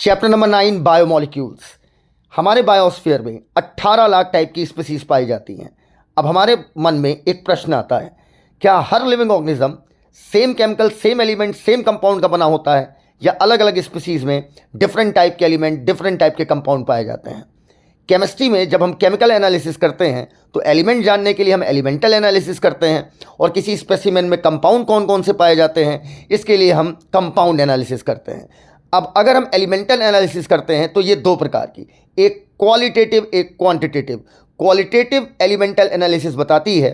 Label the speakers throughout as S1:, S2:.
S1: Chapter number 9 biomolecules. हमारे biosphere में 18 lakh type की स्पीसीज पाई जाती हैं। अब हमारे मन में एक प्रश्न आता है, क्या हर living organism same chemical, same element, same compound का बना होता है, या अलग अलग स्पीसीज में डिफरेंट टाइप के एलिमेंट, डिफरेंट टाइप के कंपाउंड पाए जाते हैं? केमिस्ट्री में जब हम केमिकल एनालिसिस करते हैं तो एलिमेंट जानने के लिए हम एलिमेंटल एनालिसिस करते हैं, और किसी स्पेसिमेन में कंपाउंड कौन कौन से पाए जाते हैं इसके लिए हम कंपाउंड एनालिसिस करते हैं। अब अगर हम एलिमेंटल एनालिसिस करते हैं तो ये दो प्रकार की, एक क्वालिटेटिव, एक क्वांटिटेटिव। क्वालिटेटिव एलिमेंटल एनालिसिस बताती है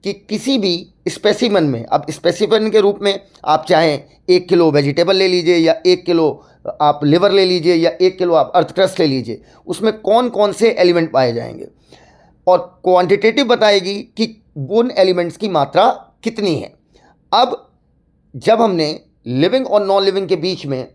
S1: कि किसी भी स्पेसिमेन में, अब स्पेसिमेन के रूप में आप चाहें 1 किलो वेजिटेबल ले लीजिए, या 1 किलो आप लिवर ले लीजिए, या 1 किलो आप अर्थ क्रस्ट ले लीजिए, उसमें कौन कौन से एलिमेंट पाए जाएंगे। और क्वांटिटेटिव बताएगी कि उन एलिमेंट्स की मात्रा कितनी है। अब जब हमने लिविंग और नॉन लिविंग के बीच में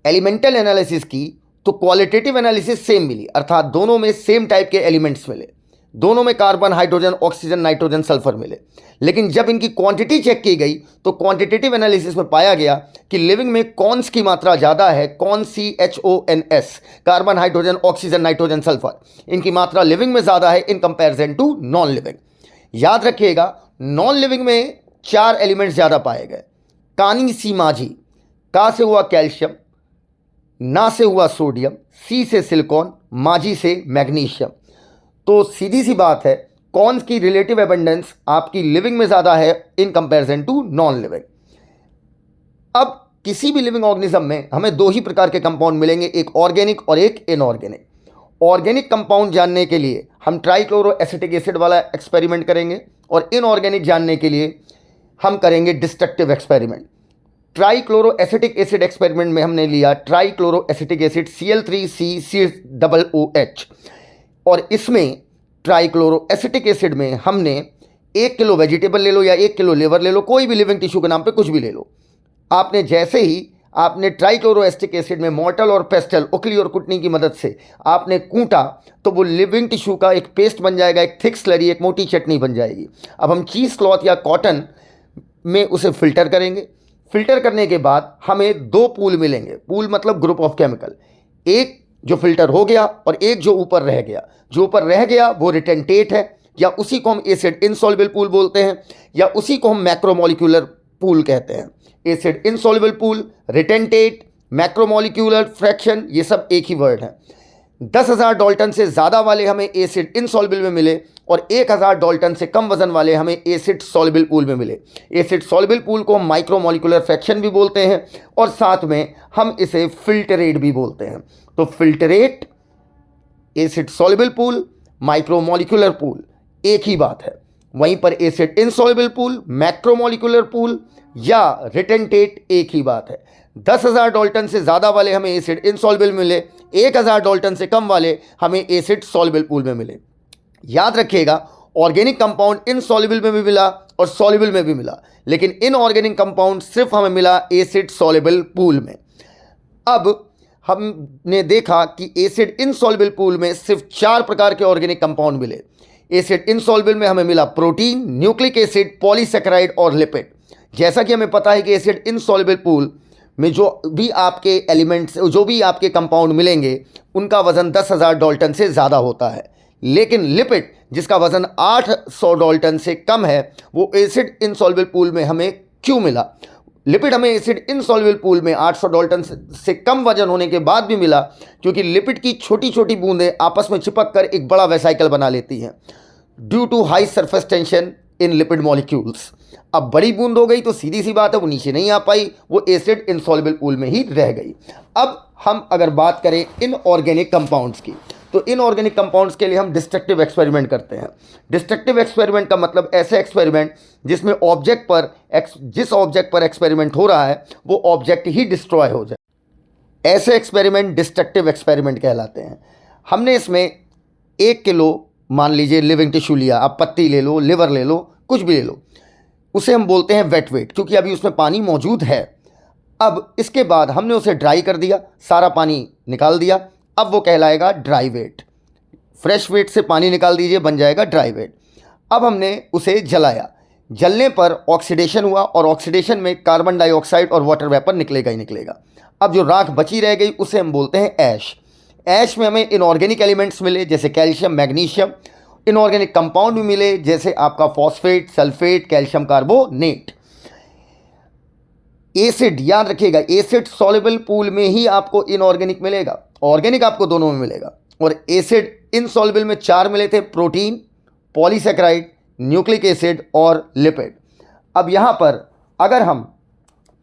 S1: एलिमेंटल एनालिसिस की तो क्वालिटेटिव एनालिसिस सेम मिली, अर्थात दोनों में सेम टाइप के एलिमेंट्स मिले, दोनों में carbon, hydrogen, oxygen, nitrogen, sulphur मिले। लेकिन जब इनकी क्वांटिटी चेक की गई तो क्वांटिटेटिव एनालिसिस में पाया गया कि लिविंग में कॉन्स की मात्रा ज़्यादा है, कौन CHONS, carbon, hydrogen, oxygen, nitrogen, sulphur, इनकी मात्रा लिविंग में ज़्यादा है in comparison to non living. याद रखिएगा, नॉन लिविंग में 4 एलिमेंट्स ज़्यादा पाए गए। कानी सी माझी, का से हुआ कैल्शियम, ना से हुआ सोडियम, सी से सिलिकॉन, माझी से मैग्नीशियम। तो सीधी सी बात है, कौन की रिलेटिव एबंडेंस आपकी लिविंग में ज़्यादा है in comparison to non living. अब किसी भी लिविंग ऑर्गेनिज्म में हमें 2 ही प्रकार के कंपाउंड मिलेंगे, एक ऑर्गेनिक और एक इनऑर्गेनिक। ऑर्गेनिक कंपाउंड जानने के लिए हम ट्राइक्लोरो एसिटिक एसिड वाला एक्सपेरिमेंट करेंगे, और इनऑर्गेनिक जानने के लिए हम करेंगे destructive experiment. Trichloro acetic acid experiment में हमने लिया ट्राइक्लोरो एसिटिक एसिड Cl3CCOOH, और इसमें ट्राइक्लोरो एसिटिक एसिड में हमने 1 किलो वेजिटेबल ले लो या 1 किलो लिवर ले लो, कोई भी लिविंग टिश्यू के नाम पे कुछ भी ले लो। आपने जैसे ही आपने ट्राइक्लोरो एसिटिक एसिड में मॉर्टल और पेस्टल, उखली और कुटनी की मदद से आपने कूटा तो वो लिविंग टिश्यू का एक पेस्ट बन जाएगा, एक थिक स्लरी, एक मोटी चटनी बन जाएगी। अब हम चीज़ क्लॉथ या कॉटन में उसे फिल्टर करेंगे। फिल्टर करने के बाद हमें 2 पूल मिलेंगे, पूल मतलब ग्रुप ऑफ केमिकल, एक जो फिल्टर हो गया और एक जो ऊपर रह गया। जो ऊपर रह गया वो रिटेंटेट है, या उसी को हम एसिड इनसॉल्युबल पूल बोलते हैं, या उसी को हम मैक्रोमोलिक्यूलर पूल कहते हैं। एसिड इनसॉल्युबल पूल, रिटेंटेट, मैक्रोमोलिक्यूलर फ्रैक्शन, ये सब एक ही वर्ड है। 10,000 डाल्टन से ज़्यादा वाले हमें एसिड इनसॉल्युबल में मिले, और 1,000 डाल्टन से कम वजन वाले हमें एसिड सॉल्युबल पूल में मिले। एसिड सॉल्युबल पूल को हम माइक्रोमोलिकुलर फ्रैक्शन भी बोलते हैं, और साथ में हम इसे फिल्टरेट भी बोलते हैं। तो filtrate, acid soluble pool, micromolecular pool एक ही बात है। वहीं पर acid insoluble pool, macromolecular pool या रिटेंटेट एक ही बात है। 10,000 डाल्टन से ज़्यादा वाले हमें एसिड इनसॉल्युबल मिले, 1,000 डाल्टन से कम वाले हमें एसिड सॉल्युबल पूल में मिले। याद रखिएगा, ऑर्गेनिक कंपाउंड इनसॉल्युबल में भी मिला और सॉल्युबल में भी मिला, लेकिन इनऑर्गेनिक कंपाउंड सिर्फ हमें मिला एसिड सॉल्युबल पूल में। अब हमने देखा कि एसिड इनसॉल्युबल पूल में सिर्फ 4 प्रकार के ऑर्गेनिक कंपाउंड मिले। एसिड इनसॉल्युबल में हमें मिला प्रोटीन, न्यूक्लिक एसिड, पॉलीसैकेराइड और लिपिड। जैसा कि हमें पता है कि एसिड इनसॉल्युबल पूल में जो भी आपके एलिमेंट्स, जो भी आपके कंपाउंड मिलेंगे, उनका वजन 10,000 डाल्टन से ज़्यादा होता है। लेकिन लिपिड, जिसका वजन 800 डाल्टन से कम है, वो एसिड इनसॉल्युबल पूल में हमें क्यों मिला? लिपिड हमें एसिड इनसॉल्युबल पूल में 800 डाल्टन से कम वजन होने के बाद भी मिला, क्योंकि लिपिड की छोटी छोटी बूंदें आपस में चिपक कर एक बड़ा वेसाइकल बना लेती हैं due to high surface tension in lipid molecules. अब बड़ी बूंद हो गई तो सीधी सी बात है, वो नीचे नहीं आ पाई, वो एसिड इनसॉल्युबल पूल में ही रह गई। अब हम अगर बात करें इनऑर्गेनिक कंपाउंड्स की, तो इनऑर्गेनिक कंपाउंड्स के लिए हम डिस्ट्रक्टिव एक्सपेरिमेंट करते हैं। डिस्ट्रक्टिव एक्सपेरिमेंट का मतलब ऐसे एक्सपेरिमेंट जिसमें जिस ऑब्जेक्ट पर एक्सपेरिमेंट हो रहा है वो ऑब्जेक्ट ही डिस्ट्रॉय हो जाए। ऐसे एक्सपेरिमेंट डिस्ट्रक्टिव एक्सपेरिमेंट कहलाते हैं। हमने इसमें 1 किलो मान लीजिए लिविंग टिश्यू लिया, आप पत्ती ले लो, लिवर ले लो, कुछ भी ले लो, उसे हम बोलते हैं वेट वेट, क्योंकि अभी उसमें पानी मौजूद है। अब इसके बाद हमने उसे ड्राई कर दिया, सारा पानी निकाल दिया, अब वो कहलाएगा ड्राई वेट। फ्रेश वेट से पानी निकाल दीजिए, बन जाएगा ड्राई वेट। अब हमने उसे जलाया, जलने पर ऑक्सीडेशन हुआ, और ऑक्सीडेशन में कार्बन डाइऑक्साइड और वाटर वेपर निकलेगा ही निकलेगा। अब जो राख बची रह गई उसे हम बोलते हैं ऐश। ऐश में हमें इनऑर्गेनिक एलिमेंट्स मिले जैसे कैल्शियम, मैग्नीशियम, इनऑर्गेनिक कंपाउंड भी मिले जैसे आपका phosphate, sulphate, calcium carbonate. Acid याद रखिएगा, एसिड सॉल्युबल पूल में ही आपको इनऑर्गेनिक मिलेगा, ऑर्गेनिक आपको दोनों में मिलेगा। और एसिड इनसॉल्युबल में 4 मिले थे, प्रोटीन, पॉलीसेकेराइड, न्यूक्लिक एसिड और लिपिड। अब यहाँ पर अगर हम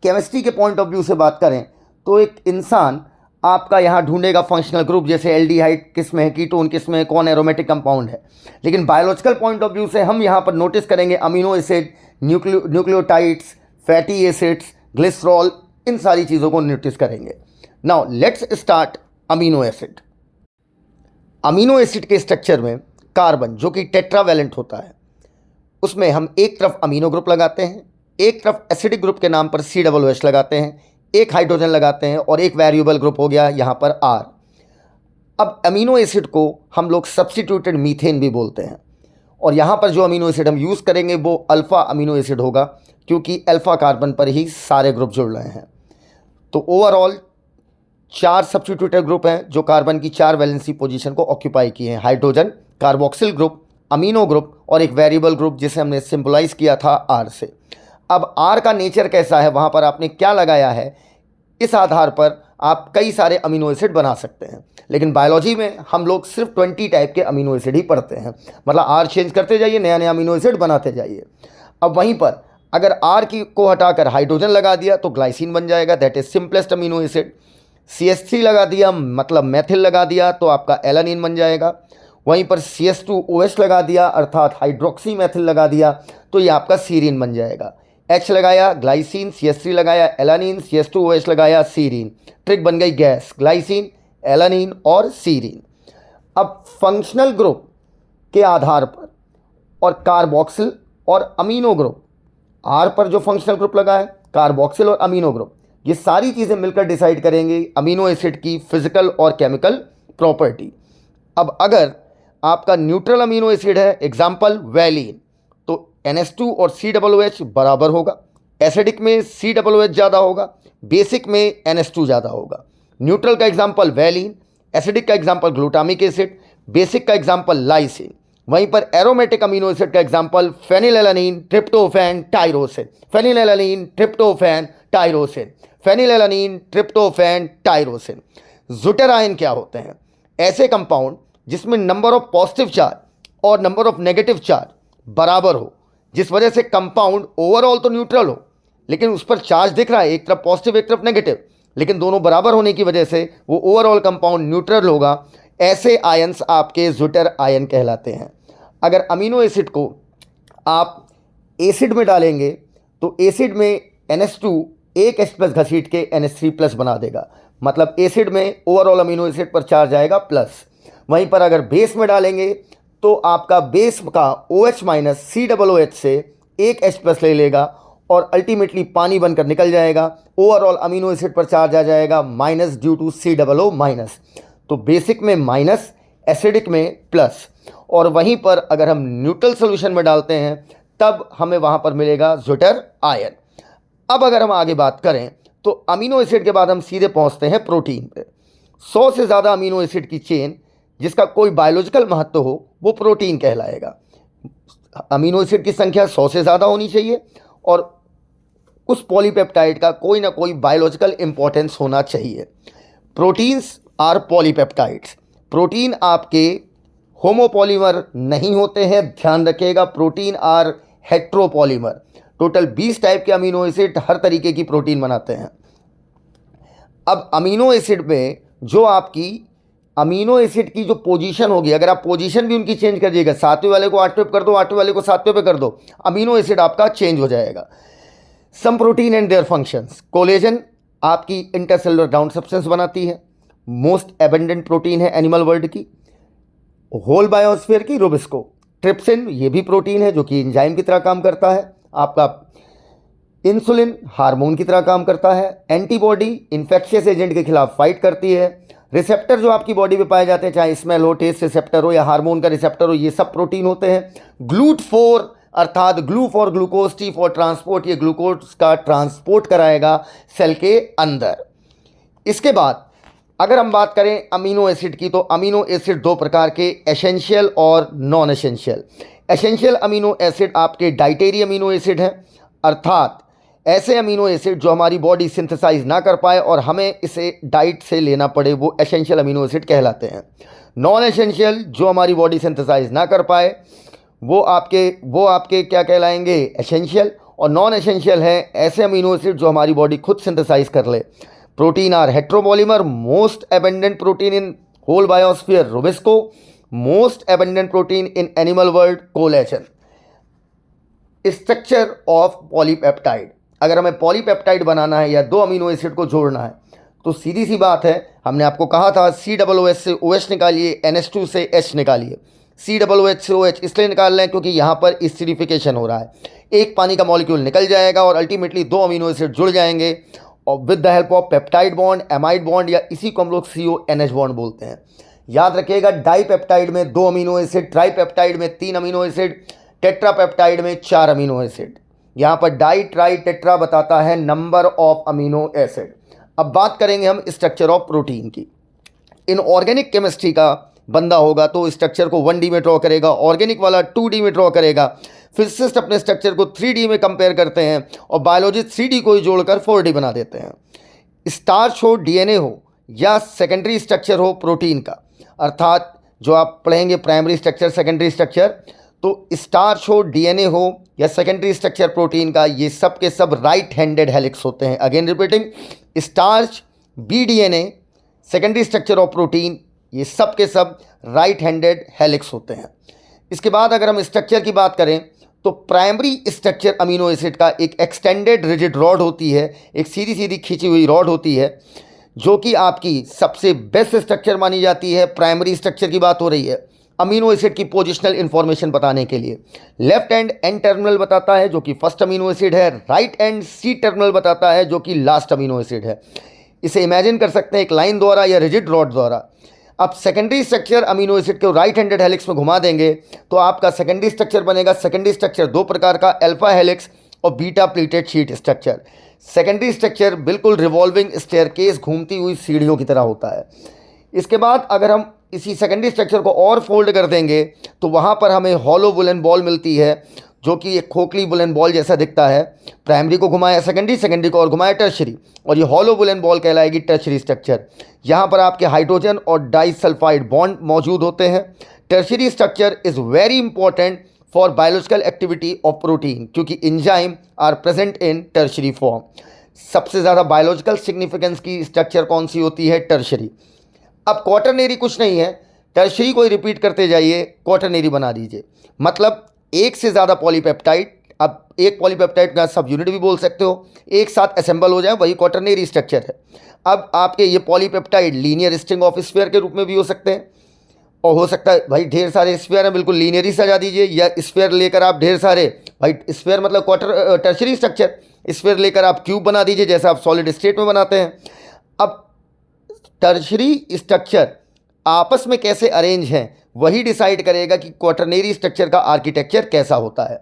S1: केमिस्ट्री के पॉइंट ऑफ व्यू से बात करें तो एक इंसान आपका यहाँ ढूंढेगा फंक्शनल ग्रुप, जैसे एल्डिहाइड किस में है, कीटोन किस में है, कौन एरोमेटिक कंपाउंड है। लेकिन बायोलॉजिकल पॉइंट ऑफ व्यू से हम यहाँ पर नोटिस करेंगे amino acid, nucleotides, fatty acids, glycerol, इन सारी चीज़ों को नोटिस करेंगे। Now let's start amino acid. Amino acid के स्ट्रक्चर में कार्बन जो कि टेट्रावैलेंट होता है, उसमें हम एक तरफ अमीनो ग्रुप लगाते हैं, एक तरफ एसिडिक ग्रुप के नाम पर COOH लगाते हैं, एक हाइड्रोजन लगाते हैं और एक वेरिएबल ग्रुप हो गया यहाँ पर R। अब अमीनो एसिड को हम लोग सब्स्टिट्यूटेड मीथेन भी बोलते हैं। और यहाँ पर जो अमीनो एसिड हम यूज़ करेंगे वो अल्फ़ा अमीनो एसिड होगा, क्योंकि अल्फ़ा कार्बन पर ही सारे ग्रुप जुड़ रहे हैं। तो ओवरऑल 4 सब्स्टिट्यूटेड ग्रुप हैं जो कार्बन की 4 वैलेंसी पोजीशन को ऑक्यूपाई किए हैं, hydrogen, carboxyl group, amino group और एक वेरिएबल ग्रुप जिसे हमने सिंबलाइज किया था R से। अब R का नेचर कैसा है, वहाँ पर आपने क्या लगाया है, इस आधार पर आप कई सारे अमीनो एसिड बना सकते हैं। लेकिन बायोलॉजी में हम लोग सिर्फ 20 टाइप के अमीनो एसिड ही पढ़ते हैं, मतलब R चेंज करते जाइए, नया नया अमीनो एसिड बनाते जाइए। अब वहीं पर अगर R को हटाकर हाइड्रोजन लगा दिया तो ग्लाइसिन बन जाएगा, that is simplest amino acid. CH3 लगा दिया मतलब मैथिल लगा दिया तो आपका एलानिन बन जाएगा। वहीं पर CH2OH लगा दिया अर्थात हाइड्रोक्सी मैथिल लगा दिया तो ये आपका सीरीन बन जाएगा। H लगाया ग्लाइसिन, CH3 लगाया एलानिन, CH2OH लगाया सीरीन, ट्रिक बन गई गैस, ग्लाइसिन, एलानिन और सीरीन। अब फंक्शनल ग्रुप के आधार पर और कार्बोक्सिल और अमीनो ग्रुप, R पर जो फंक्शनल ग्रुप लगा है, कार्बोक्सिल और अमीनो ग्रुप, ये सारी चीज़ें मिलकर डिसाइड करेंगे अमीनो एसिड की फिजिकल और केमिकल प्रॉपर्टी। अब अगर आपका न्यूट्रल अमीनो एसिड है, एग्जाम्पल वैलीन, तो NH2 और COOH बराबर होगा। एसिडिक में COOH ज़्यादा होगा, बेसिक में NH2 ज़्यादा होगा। न्यूट्रल का एग्जाम्पल वैलीन, एसिडिक का एग्जाम्पल ग्लूटामिक एसिड, बेसिक का एग्जाम्पल लाइसिन। वहीं पर एरोमेटिक अमीनो एसिड का example phenylalanine, tryptophan, tyrosine, phenylalanine, tryptophan, tyrosine, phenylalanine, tryptophan, tyrosine. Zwitterion क्या होते हैं? ऐसे कंपाउंड जिसमें नंबर ऑफ पॉजिटिव चार्ज और नंबर ऑफ नेगेटिव चार्ज बराबर हो, जिस वजह से कंपाउंड ओवरऑल तो न्यूट्रल हो लेकिन उस पर चार्ज दिख रहा है, एक तरफ पॉजिटिव एक तरफ नेगेटिव, लेकिन दोनों बराबर होने की वजह से वो ओवरऑल कंपाउंड न्यूट्रल होगा। ऐसे आयंस आपके ज़ुटर आयन कहलाते हैं। अगर अमीनो एसिड को आप एसिड में डालेंगे तो एसिड में NH2 एक H+ घसीट के NH3+ बना देगा, मतलब एसिड में ओवरऑल अमीनो एसिड पर चार्ज आएगा प्लस। वहीं पर अगर बेस में डालेंगे तो आपका बेस का OH- COOH से एक H+ ले लेगा और अल्टीमेटली पानी बनकर निकल जाएगा, ओवरऑल अमीनो एसिड पर चार्ज आ जाएगा माइनस ड्यू टू COO-। तो बेसिक में माइनस, एसिडिक में प्लस। और वहीं पर अगर हम न्यूट्रल सोल्यूशन में डालते हैं तब हमें वहाँ पर मिलेगा ज़ुटर आयन। अब अगर हम आगे बात करें तो अमीनो एसिड के बाद हम सीधे पहुँचते हैं प्रोटीन पे। 100 से ज़्यादा अमीनो एसिड की चेन जिसका कोई बायोलॉजिकल महत्व हो वो प्रोटीन कहलाएगा। अमीनो एसिड की संख्या 100 से ज़्यादा होनी चाहिए और उस पॉलीपेप्टाइड का कोई ना कोई बायोलॉजिकल इंपॉर्टेंस होना चाहिए। Proteins are polypeptides. प्रोटीन आपके होमोपॉलीमर नहीं होते हैं, ध्यान रखिएगा, protein are heteropolymer. Total 20 type के अमीनो एसिड हर तरीके की प्रोटीन बनाते हैं। अब अमीनो एसिड में जो आपकी अमीनो एसिड की जो पोजीशन होगी, अगर आप पोजीशन भी उनकी चेंज कर दीजिएगा, 7वें वाले को 8वें पे कर दो, 8वें वाले को 7वें पे कर दो, अमीनो एसिड आपका चेंज हो जाएगा। Some protein and their functions. Collagen आपकी इंटरसेलुलर ग्राउंड सब्सटेंस बनाती है, मोस्ट एबंडेंट प्रोटीन है एनिमल वर्ल्ड की। होल बायोस्फीयर की रुबिस्को। ट्रिप्सिन ये भी प्रोटीन है जो कि एंजाइम की तरह काम करता है। आपका इंसुलिन हार्मोन की तरह काम करता है। एंटीबॉडी इन्फेक्शियस एजेंट के खिलाफ फाइट करती है। रिसेप्टर जो आपकी बॉडी में पाए जाते हैं, चाहे स्मेल हो, टेस्ट रिसेप्टर हो या हार्मोन का रिसेप्टर हो, ये सब प्रोटीन होते हैं। GLUT4 अर्थात glue for glucose, T for transport, ये ग्लूकोज का ट्रांसपोर्ट कराएगा सेल के अंदर। इसके बाद अगर हम बात करें अमीनो एसिड की, तो अमीनो एसिड दो प्रकार के, एसेंशियल और non essential. Essential amino acid आपके डाइटरी अमीनो एसिड हैं, अर्थात ऐसे अमीनो एसिड जो हमारी बॉडी सिंथेसाइज ना कर पाए और हमें इसे डाइट से लेना पड़े, वो एसेंशियल अमीनो एसिड कहलाते हैं। नॉन एसेंशियल जो हमारी बॉडी सिंथेसाइज ना कर पाए वो आपके क्या कहलाएंगे, एसेंशियल। और नॉन एसेंशियल है ऐसे अमीनो एसिड जो हमारी बॉडी खुद सिंथेसाइज कर ले। Protein are heteropolymer, most abundant protein in whole biosphere rubisco, most abundant protein in animal world collagen. Structure of polypeptide, अगर हमें पॉलीपेप्टाइड बनाना है या दो अमीनो एसिड को जोड़ना है तो सीधी सी बात है, हमने आपको कहा था COOH से OH निकालिए, NH2 से H निकालिए। COOH से OH इसलिए निकाल रहे हैं क्योंकि यहाँ पर एसिडिफिकेशन हो रहा है, एक पानी का मॉलिक्यूल निकल जाएगा और अल्टीमेटली दो अमीनो एसिड जुड़ जाएंगे और with the help of peptide bond, amide bond, या इसी को हम लोग CONH बॉन्ड बोलते हैं। याद रखिएगा, डाइपेप्टाइड में दो अमीनो एसिड, ट्राइपेप्टाइड में तीन अमीनो एसिड, टेट्रापेप्टाइड में चार अमीनो एसिड। यहाँ पर डाई, ट्राई, टेट्रा बताता है नंबर ऑफ अमीनो एसिड। अब बात करेंगे हम स्ट्रक्चर ऑफ प्रोटीन की। इनऑर्गेनिक केमिस्ट्री का बंदा होगा तो स्ट्रक्चर को 1D में ड्रॉ करेगा, ऑर्गेनिक वाला 2D में ड्रॉ करेगा, फिजिसिस्ट अपने स्ट्रक्चर को 3D में कंपेयर करते हैं और बायोलॉजिस्ट 3D को ही जोड़कर 4D बना देते हैं। स्टार्च हो, DNA हो या सेकेंडरी स्ट्रक्चर हो प्रोटीन का, अर्थात जो आप पढ़ेंगे प्राइमरी स्ट्रक्चर, सेकेंडरी स्ट्रक्चर, तो स्टार्च हो, DNA हो या सेकेंडरी स्ट्रक्चर प्रोटीन का, ये सब के सब राइट हैंडेड हेलिक्स होते हैं। Again repeating, starch, BDNA, secondary structure of protein, ये सब के सब राइट हैंडेड हेलिक्स होते हैं। इसके बाद अगर हम स्ट्रक्चर की बात करें तो प्राइमरी स्ट्रक्चर अमीनो एसिड का एक एक्सटेंडेड रिजिड रॉड होती है, एक सीधी सीधी खींची हुई रॉड होती है जो कि आपकी सबसे बेस्ट स्ट्रक्चर मानी जाती है। प्राइमरी स्ट्रक्चर की बात हो रही है अमीनो एसिड की पोजिशनल इन्फॉर्मेशन बताने के लिए। लेफ्ट एंड N टर्मिनल बताता है जो कि फर्स्ट अमीनो एसिड है, राइट एंड C टर्मिनल बताता है जो कि लास्ट अमीनो एसिड है। इसे इमेजिन कर सकते हैं एक लाइन द्वारा या रिजिड रॉड द्वारा। अब सेकेंडरी स्ट्रक्चर अमीनो एसिड को राइट हैंडेड हेलिक्स में घुमा देंगे तो आपका सेकेंडरी स्ट्रक्चर बनेगा। सेकेंडरी स्ट्रक्चर दो प्रकार का, अल्फा हेलिक्स और beta pleated sheet structure. Secondary structure बिल्कुल रिवॉल्विंग स्टेयरकेस, घूमती हुई सीढ़ियों की तरह होता है। इसके बाद अगर हम इसी सेकेंडरी स्ट्रक्चर को और फोल्ड कर देंगे तो वहाँ पर हमें हॉलो बुलेन बॉल मिलती है जो कि एक खोखली बुलेन बॉल जैसा दिखता है। प्राइमरी को घुमाया सेकेंडरी, सेकेंडरी को और घुमाया टर्शरी, और ये हॉलो बुलेन बॉल कहलाएगी टर्शरी स्ट्रक्चर। यहाँ पर आपके हाइड्रोजन और डाइसल्फाइड बॉन्ड मौजूद होते हैं। Tertiary structure is very important for biological activity of protein क्योंकि enzyme are present in tertiary form. सबसे ज़्यादा बायोलॉजिकल सिग्निफिकेंस की स्ट्रक्चर कौन सी होती है? टर्शरी। अब क्वाटरनरी कुछ नहीं है, टर्शरी को ही रिपीट करते जाइए, क्वाटरनरी बना दीजिए। मतलब एक से ज़्यादा पॉलीपेप्टाइड, अब एक पॉलीपेप्टाइड का सब यूनिट भी बोल सकते हो, एक साथ असेंबल हो जाए, वही क्वाटरनरी स्ट्रक्चर है। अब आपके ये polypeptide linear string of sphere के रूप में भी हो सकते हैं, और हो सकता है भाई ढेर सारे स्फीयर हैं, बिल्कुल लीनियर ही सजा दीजिए, या स्फीयर लेकर आप ढेर सारे, भाई स्फीयर मतलब टर्शरी स्ट्रक्चर, स्फीयर लेकर आप क्यूब बना दीजिए जैसा आप सॉलिड स्टेट में बनाते हैं। अब टर्शरी स्ट्रक्चर आपस में कैसे अरेंज हैं वही डिसाइड करेगा कि क्वाटरनरी स्ट्रक्चर का आर्किटेक्चर कैसा होता है।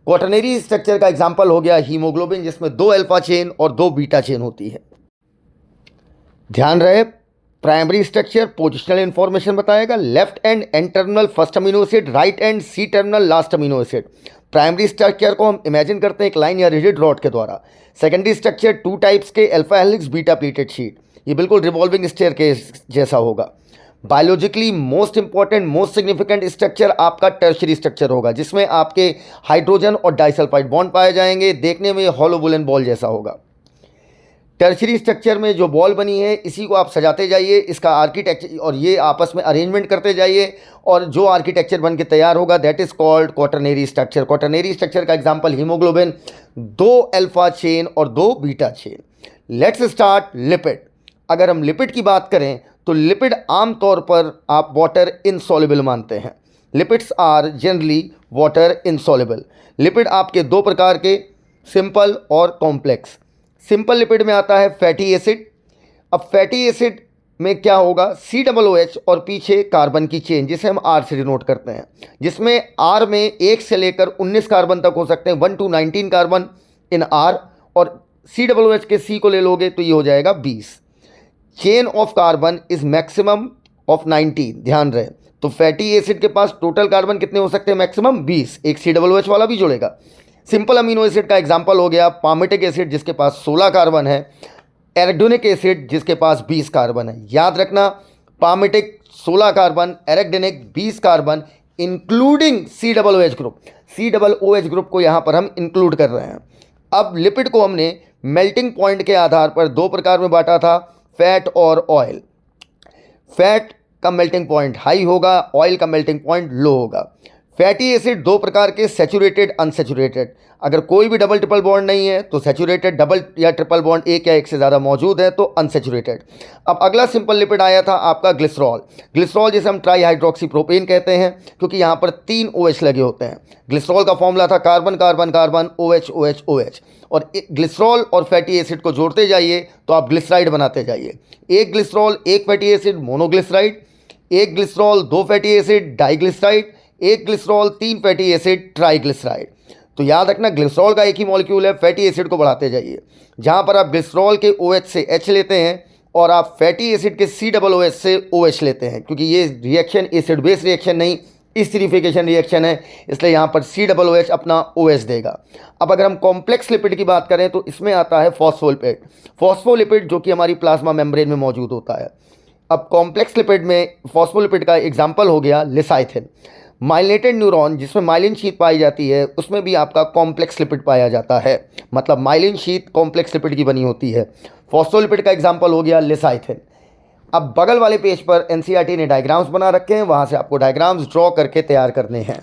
S1: क्वाटरनरी स्ट्रक्चर का एग्जांपल हो गया हीमोग्लोबिन, जिसमें दो अल्फा चेन और दो बीटा चेन होती है। ध्यान रहे, प्राइमरी स्ट्रक्चर पोजिशनल इंफॉर्मेशन बताएगा, left and N terminal first amino acid, right and C terminal last amino acid. Primary structure को हम इमेजिन करते हैं एक लाइन या रिजिड रॉड के द्वारा। सेकेंडरी स्ट्रक्चर टू टाइप्स के, alpha helix, beta pleated sheet, ये बिल्कुल रिवॉल्विंग स्टेयरकेस जैसा होगा। Biologically most important, most significant structure आपका टर्शरी स्ट्रक्चर होगा, जिसमें आपके हाइड्रोजन और डाइसल्फाइड बॉन्ड पाए जाएंगे। देखने में हॉलो बुलेन बॉल जैसा होगा। टर्शरी स्ट्रक्चर में जो बॉल बनी है इसी को आप सजाते जाइए, इसका आर्किटेक्चर, और ये आपस में अरेंजमेंट करते जाइए, और जो आर्किटेक्चर बन के तैयार होगा that is called quaternary structure. Quaternary structure का एग्जांपल हीमोग्लोबिन, दो अल्फा चेन और दो beta chain. Let's start lipid. अगर हम लिपिड की बात करें तो लिपिड आमतौर पर आप वाटर इनसॉल्युबल मानते हैं। Lipids are generally water insoluble. Lipid आपके दो प्रकार के, सिंपल और कॉम्प्लेक्स। सिंपल लिपिड में आता है फैटी एसिड। अब फैटी एसिड में क्या होगा, COOH और पीछे कार्बन की चेन जिसे हम R से डिनोट करते हैं, जिसमें R में 1 से लेकर 19 कार्बन तक हो सकते हैं, 1 to 19 कार्बन इन R, और COOH के C को ले लोगे तो ये हो जाएगा 20। Chain of carbon is maximum of 19, ध्यान रहे। तो फैटी एसिड के पास टोटल कार्बन कितने हो सकते हैं? मैक्सिमम 20, एक COOH वाला भी जुड़ेगा। सिंपल अमीनो एसिड का एग्जांपल हो गया पामिटिक एसिड जिसके पास 16 कार्बन है, एरेक्डोनिक एसिड जिसके पास 20 कार्बन है। याद रखना, palmitic 16 carbon, arachidonic 20 carbon, including COOH group. COOH group को यहाँ पर हम इंक्लूड कर रहे हैं। अब लिपिड को हमने मेल्टिंग पॉइंट के आधार पर दो प्रकार में बांटा था, फैट और ऑयल। फैट का मेल्टिंग पॉइंट हाई होगा, ऑयल का मेल्टिंग पॉइंट लो होगा। फैटी एसिड दो प्रकार के, सैचुरेटेड, अनसैचुरेटेड। अगर कोई भी डबल ट्रिपल बॉन्ड नहीं है तो सैचुरेटेड, डबल या ट्रिपल बॉन्ड एक या एक से ज़्यादा मौजूद है तो अनसैचुरेटेड। अब अगला सिंपल लिपिड आया था आपका ग्लिसरॉल। ग्लिसरॉल जिसे हम ट्राई हाइड्रोक्सी प्रोपेन कहते हैं क्योंकि यहाँ पर 3 OH लगे होते हैं। ग्लिसरॉल का फॉर्मूला था carbon carbon carbon OH OH OH। और ग्लिसरॉल और फैटी एसिड को जोड़ते जाइए तो आप ग्लिसराइड बनाते जाइए। एक ग्लिसरॉल एक फैटी एसिड मोनोग्लिसराइड, एक ग्लिसरॉल दो फैटी एसिड डाइग्लिसराइड, एक ग्लिसरॉल 3 फैटी एसिड ट्राइग्लिसराइड। तो याद रखना ग्लिसरॉल का एक ही मॉलिक्यूल है, फैटी एसिड को बढ़ाते जाइए। जहाँ पर आप ग्लिसरॉल के OH से H लेते हैं और आप फैटी एसिड के COOH से OH लेते हैं, क्योंकि ये रिएक्शन एसिड बेस रिएक्शन नहीं एसिडिफिकेशन रिएक्शन है, इसलिए यहाँ पर COOH अपना OH देगा। अब अगर हम कॉम्प्लेक्स लिपिड की बात करें तो इसमें आता है फॉस्फोलिपिड। फॉस्फोलिपिड जो कि हमारी प्लाज्मा मेम्ब्रेन में मौजूद होता है। अब कॉम्प्लेक्स लिपिड में फॉस्फोलिपिड का एग्जाम्पल हो गया लिसाइथिन। माइलिनेटेड न्यूरॉन जिसमें माइलिन शीथ पाई जाती है उसमें भी आपका कॉम्प्लेक्स लिपिड पाया जाता है, मतलब माइलिन शीथ कॉम्प्लेक्स लिपिड की बनी होती है। फॉस्फोलिपिड का एग्जाम्पल हो गया लिसाइथिन। अब बगल वाले पेज पर एनसीईआरटी ने डायग्राम्स बना रखे हैं, वहां से आपको डायग्राम्स ड्रॉ करके तैयार करने हैं।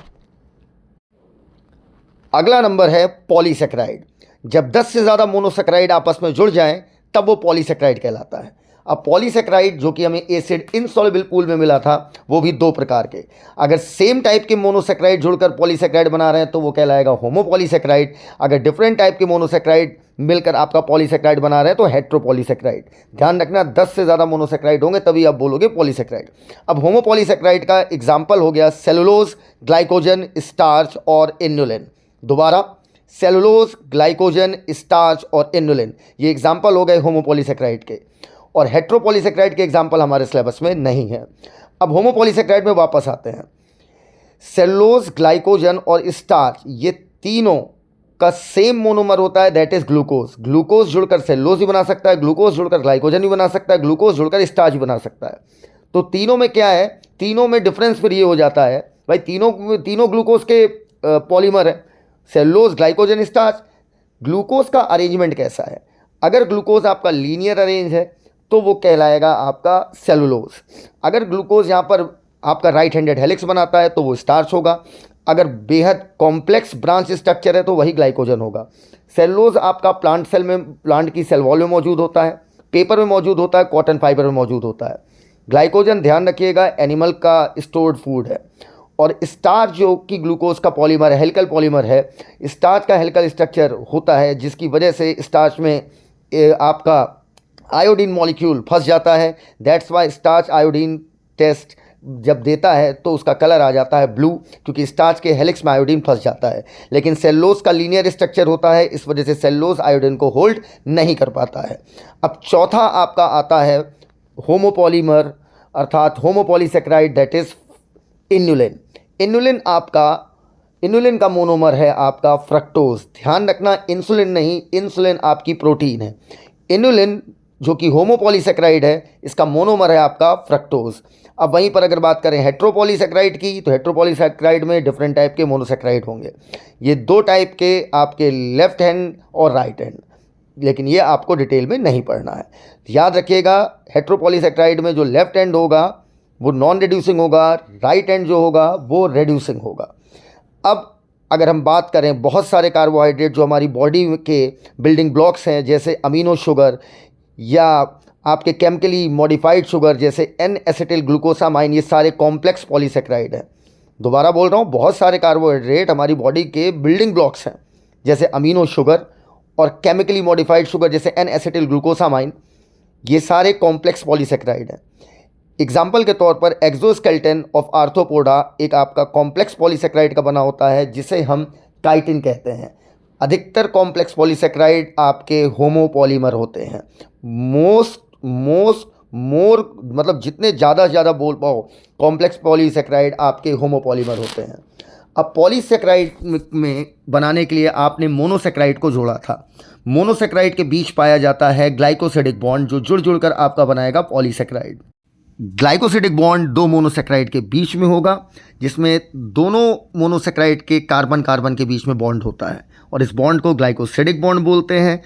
S1: अगला नंबर है पॉलीसेक्राइड। जब 10 से ज़्यादा मोनोसेक्राइड आपस में जुड़ जाएं तब वो पॉलीसेक्राइड कहलाता है। अब पॉलीसेक्राइड जो कि हमें एसिड इनसॉल्युबल पूल में मिला था वो भी दो प्रकार के। अगर सेम टाइप के मोनोसेक्राइड जुड़कर पॉलीसेक्राइड बना रहे हैं तो वो कहलाएगा होमोपॉलीसेक्राइड। अगर डिफरेंट टाइप के मोनोसेक्राइड मिलकर आपका पॉलीसेक्राइड बना रहे हैं तो हेट्रोपॉलीसेक्राइड। ध्यान रखना 10 से ज़्यादा मोनोसेक्राइड होंगे तभी आप बोलोगे पॉलीसेक्राइड। अब होमोपॉलीसेक्राइड का एग्जाम्पल हो गया सेलुलोज, ग्लाइकोजन, स्टार्च और इन्युलिन। दोबारा, सेलुलोज, ग्लाइकोजन, स्टार्च और इन्युलिन, ये एग्जाम्पल हो गए होमोपॉलीसेक्राइड के। और हेट्रोपॉलीसेक्राइड के एग्जाम्पल हमारे सिलेबस में नहीं है। अब होमोपॉलीसेक्राइड में वापस आते हैं। सेलुलोज, ग्लाइकोजन और स्टार्च ये तीनों का सेम मोनोमर होता है, दैट इज ग्लूकोज। ग्लूकोज जुड़कर सेलुलोज भी बना सकता है, ग्लूकोज जुड़कर ग्लाइकोजन भी बना सकता है, ग्लूकोज जुड़कर स्टार्च भी बना सकता है। तो तीनों में क्या है, तीनों में डिफरेंस फिर ये हो जाता है भाई तीनों ग्लूकोज के पॉलीमर है, सेलुलोज, ग्लाइकोजन, स्टार्च। ग्लूकोज का अरेंजमेंट कैसा है? अगर ग्लूकोज आपका लीनियर अरेंज है तो वो कहलाएगा आपका सेलुलोज। अगर ग्लूकोज यहाँ पर आपका राइट हैंडेड हेलिक्स बनाता है तो वो स्टार्च होगा। अगर बेहद कॉम्प्लेक्स ब्रांच स्ट्रक्चर है तो वही ग्लाइकोजन होगा। सेलुलोज आपका प्लांट सेल में, प्लांट की सेल वॉल में मौजूद होता है, पेपर में मौजूद होता है, कॉटन फाइबर में मौजूद होता है। ग्लाइकोजन ध्यान रखिएगा एनिमल का स्टोर्ड फूड है। और स्टार्च जो कि ग्लूकोज का पॉलीमर है, हेलिकल पॉलीमर है। स्टार्च का हेलिकल स्ट्रक्चर होता है जिसकी वजह से स्टार्च में आपका आयोडीन मॉलिक्यूल फंस जाता है। That's why starch iodine test जब देता है तो उसका कलर आ जाता है ब्लू, क्योंकि स्टार्च के हेलिक्स में आयोडीन फंस जाता है। लेकिन सेलुलोज का लीनियर स्ट्रक्चर होता है, इस वजह से सेलुलोज आयोडीन को होल्ड नहीं कर पाता है। अब चौथा आपका आता है होमोपॉलीमर अर्थात होमोपॉलीसेक्राइड, दैट इज इन्युलिन। इन्युलिन का मोनोमर है आपका फ्रक्टोज। ध्यान रखना इंसुलिन नहीं, इंसुलिन आपकी प्रोटीन है। इन्युलिन जो कि होमोपॉलीसेक्राइड है, इसका मोनोमर है आपका फ्रक्टोज। अब वहीं पर अगर बात करें हेट्रोपॉलीसेक्राइड की तो हेट्रोपॉलीसेक्राइड में डिफरेंट टाइप के मोनोसेक्राइड होंगे। ये दो टाइप के आपके लेफ्ट हैंड और राइट हैंड, लेकिन ये आपको डिटेल में नहीं पढ़ना है। याद रखिएगा हेट्रोपॉलीसेक्राइड में जो लेफ्ट हैंड होगा वो नॉन रिड्यूसिंग होगा, राइट हैंड जो होगा वो रिड्यूसिंग होगा। अब अगर हम बात करें बहुत सारे कार्बोहाइड्रेट जो हमारी बॉडी के बिल्डिंग ब्लॉक्स हैं, जैसे अमीनो शुगर या आपके केमिकली मॉडिफाइड शुगर जैसे एन एसिटिल ग्लूकोसामाइन, ये सारे कॉम्प्लेक्स पॉलीसेक्राइड हैं। दोबारा बोल रहा हूँ, बहुत सारे कार्बोहाइड्रेट हमारी बॉडी के बिल्डिंग ब्लॉक्स हैं, जैसे अमीनो शुगर और केमिकली मॉडिफाइड शुगर जैसे एन एसिटिल ग्लूकोसामाइन, ये सारे कॉम्प्लेक्स पॉलीसेक्राइड हैं। एग्जाम्पल के तौर पर एक्सोस्केलेटन ऑफ आर्थ्रोपोडा एक आपका कॉम्प्लेक्स पॉलीसेक्राइड का बना होता है जिसे हम काइटिन कहते हैं। अधिकतर कॉम्प्लेक्स पॉलीसेक्राइड आपके होमोपॉलीमर होते हैं। मोस्ट मोर मतलब जितने ज़्यादा से ज़्यादा बोल पाओ कॉम्प्लेक्स पॉलीसेकेराइड आपके होमोपॉलीमर होते हैं। अब पॉलीसेकेराइड में बनाने के लिए आपने मोनोसेकेराइड को जोड़ा था। मोनोसेकेराइड के बीच पाया जाता है ग्लाइकोसिडिक बॉन्ड जो जुड़ जुड़कर आपका बनाएगा पॉलीसेकेराइड। ग्लाइकोसिडिक बॉन्ड दो मोनोसेकेराइड के बीच में होगा, जिसमें दोनों मोनोसेकेराइड के कार्बन कार्बन के बीच में बॉन्ड होता है और इस बॉन्ड को ग्लाइकोसिडिक बॉन्ड बोलते हैं।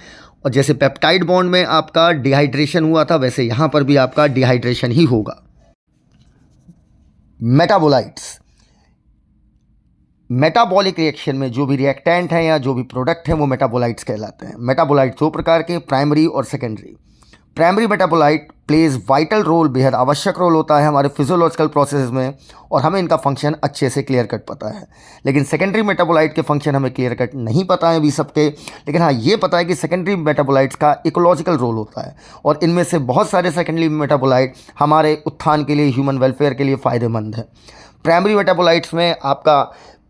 S1: और जैसे पेप्टाइड बॉन्ड में आपका डिहाइड्रेशन हुआ था, वैसे यहाँ पर भी आपका डिहाइड्रेशन ही होगा। मेटाबोलाइट्स, मेटाबॉलिक रिएक्शन में जो भी रिएक्टेंट हैं या जो भी प्रोडक्ट हैं वो मेटाबोलाइट्स कहलाते हैं। मेटाबोलाइट दो प्रकार के, प्राइमरी और secondary. Primary metabolite plays vital role, बेहद आवश्यक रोल होता है हमारे फिजियोलॉजिकल प्रोसेस में और हमें इनका फंक्शन अच्छे से क्लियर कट पता है। लेकिन सेकेंडरी मेटाबोलाइट के फंक्शन हमें क्लियर कट नहीं पता है अभी सबके, लेकिन हाँ ये पता है कि सेकेंडरी मेटाबोलाइट्स का इकोलॉजिकल रोल होता है और इनमें से बहुत सारे सेकेंडरी मेटाबोलाइट हमारे उत्थान के लिए, ह्यूमन वेलफेयर के लिए फ़ायदेमंद है। प्राइमरी मेटाबोलाइट्स में आपका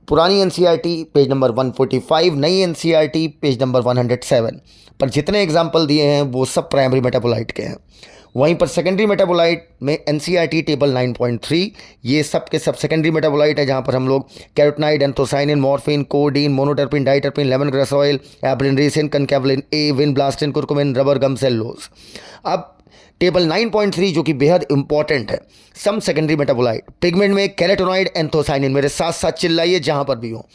S1: पुरानी एनसीईआरटी पेज नंबर 145, नई एनसीईआरटी पेज नंबर 107 पर जितने एग्जाम्पल दिए हैं वो सब प्राइमरी मेटाबोलाइट के हैं। वहीं पर सेकेंडरी मेटाबोलाइट में एनसीईआरटी टेबल 9.3 ये सब के सब सेकेंडरी मेटाबोलाइट है, जहाँ पर हम लोग carotenoid, anthocyanin, morphine, codeine, monoterpene, diterpene, lemon grass oil, abrin, ricin, concanavalin A, vinblastine, curcumin, rubber gum, cellulose. अब टेबल 9.3 जो कि बेहद इंपॉर्टेंट है, सम सेकेंडरी मेटाबोलाइट पिगमेंट में कैरोटिनॉइड, एंथोसाइनिन, मेरे साथ साथ चिल्लाइए जहां पर भी हो।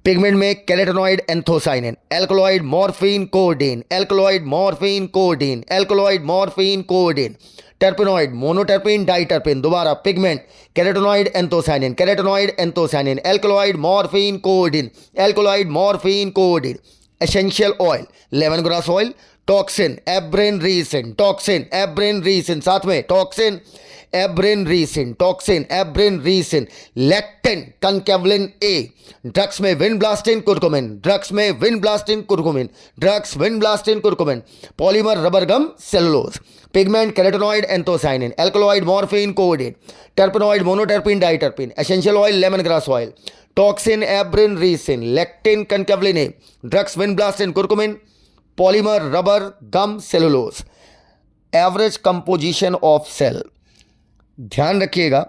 S1: पिगमेंट में carotenoid, anthocyanin, alkaloid, morphine, codeine, alkaloid, morphine, codeine, alkaloid, morphine, codeine, terpenoid, monoterpene, diterpene, दोबारा pigment carotenoid, anthocyanin, carotenoid, anthocyanin, alkaloid, morphine, codeine, alkaloid, morphine, codeine, essential oil, lemon grass oil, toxin, abrin, ricin, toxin, abrin, ricin, साथ में toxin, abrin, ricin, toxin, abrin, ricin, lectin, concanavalin A, drugs में vinblastine, curcumin, drugs में vinblastine, curcumin, drugs vinblastine, curcumin, polymer, rubber gum, cellulose, pigment carotenoid, anthocyanin, alkaloid, morphine, codeine, terpenoid, monoterpene, diterpene, essential oil, lemon grass oil, toxin, abrin, ricin, lectin, concanavalin A, drugs vinblastine, curcumin, polymer, rubber gum, cellulose. Average composition of cell, ध्यान रखिएगा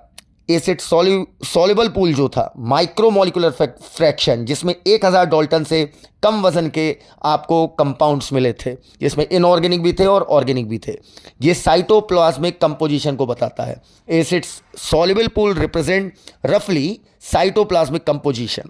S1: acid soluble pool जो था, माइक्रोमोलिकुलर fraction, जिसमें 1000 Dalton से कम वजन के आपको compounds मिले थे, जिसमें इनऑर्गेनिक भी थे और ऑर्गेनिक भी थे। ये साइटोप्लाज्मिक कंपोजिशन को बताता है। एसिड सॉल्युबल पूल रिप्रेजेंट रफली साइटोप्लाज्मिक कंपोजिशन।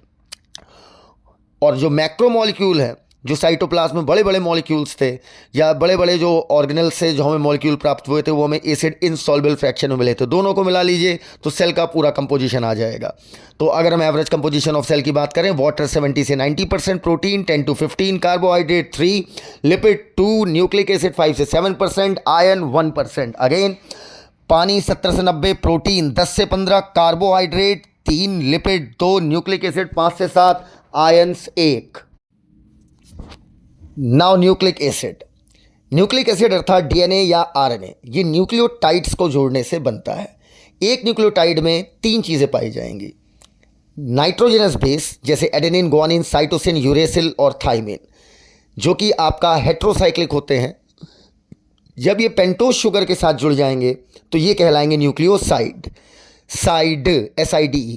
S1: और जो मैक्रोमोलिक्यूल है, जो साइटोप्लाज्म में बड़े बड़े मॉलिक्यूल्स थे या बड़े बड़े जो ऑर्गेनल से जो हमें मॉलिक्यूल प्राप्त हुए थे, वो हमें एसिड इनसॉल्युबल फ्रैक्शन में मिले थे। दोनों को मिला लीजिए तो सेल का पूरा कंपोजिशन आ जाएगा। तो अगर हम एवरेज कंपोजिशन ऑफ सेल की बात करें, वाटर 70 से 90%, protein 10 to 15, carbohydrate 3, lipid 2, nucleic acid 5 से 7%, आयरन 1%। अगेन पानी 70 से 90, प्रोटीन 10 से 15, कार्बोहाइड्रेट 3, लिपिड 2, न्यूक्लिक एसिड 5 से 7, ions 1। Now nucleic acid. Nucleic acid अर्थात डीएनए या आरएनए, ये न्यूक्लियोटाइड्स को जोड़ने से बनता है। एक न्यूक्लियोटाइड में 3 चीज़ें पाई जाएंगी, नाइट्रोजनस बेस जैसे एडेनिन, ग्वानिन, साइटोसिन, यूरेसिल और थाइमिन, जो कि आपका हेट्रोसाइक्लिक होते हैं। जब ये पेंटोज शुगर के साथ जुड़ जाएंगे तो ये कहलाएंगे nucleoside. Side, SIDE,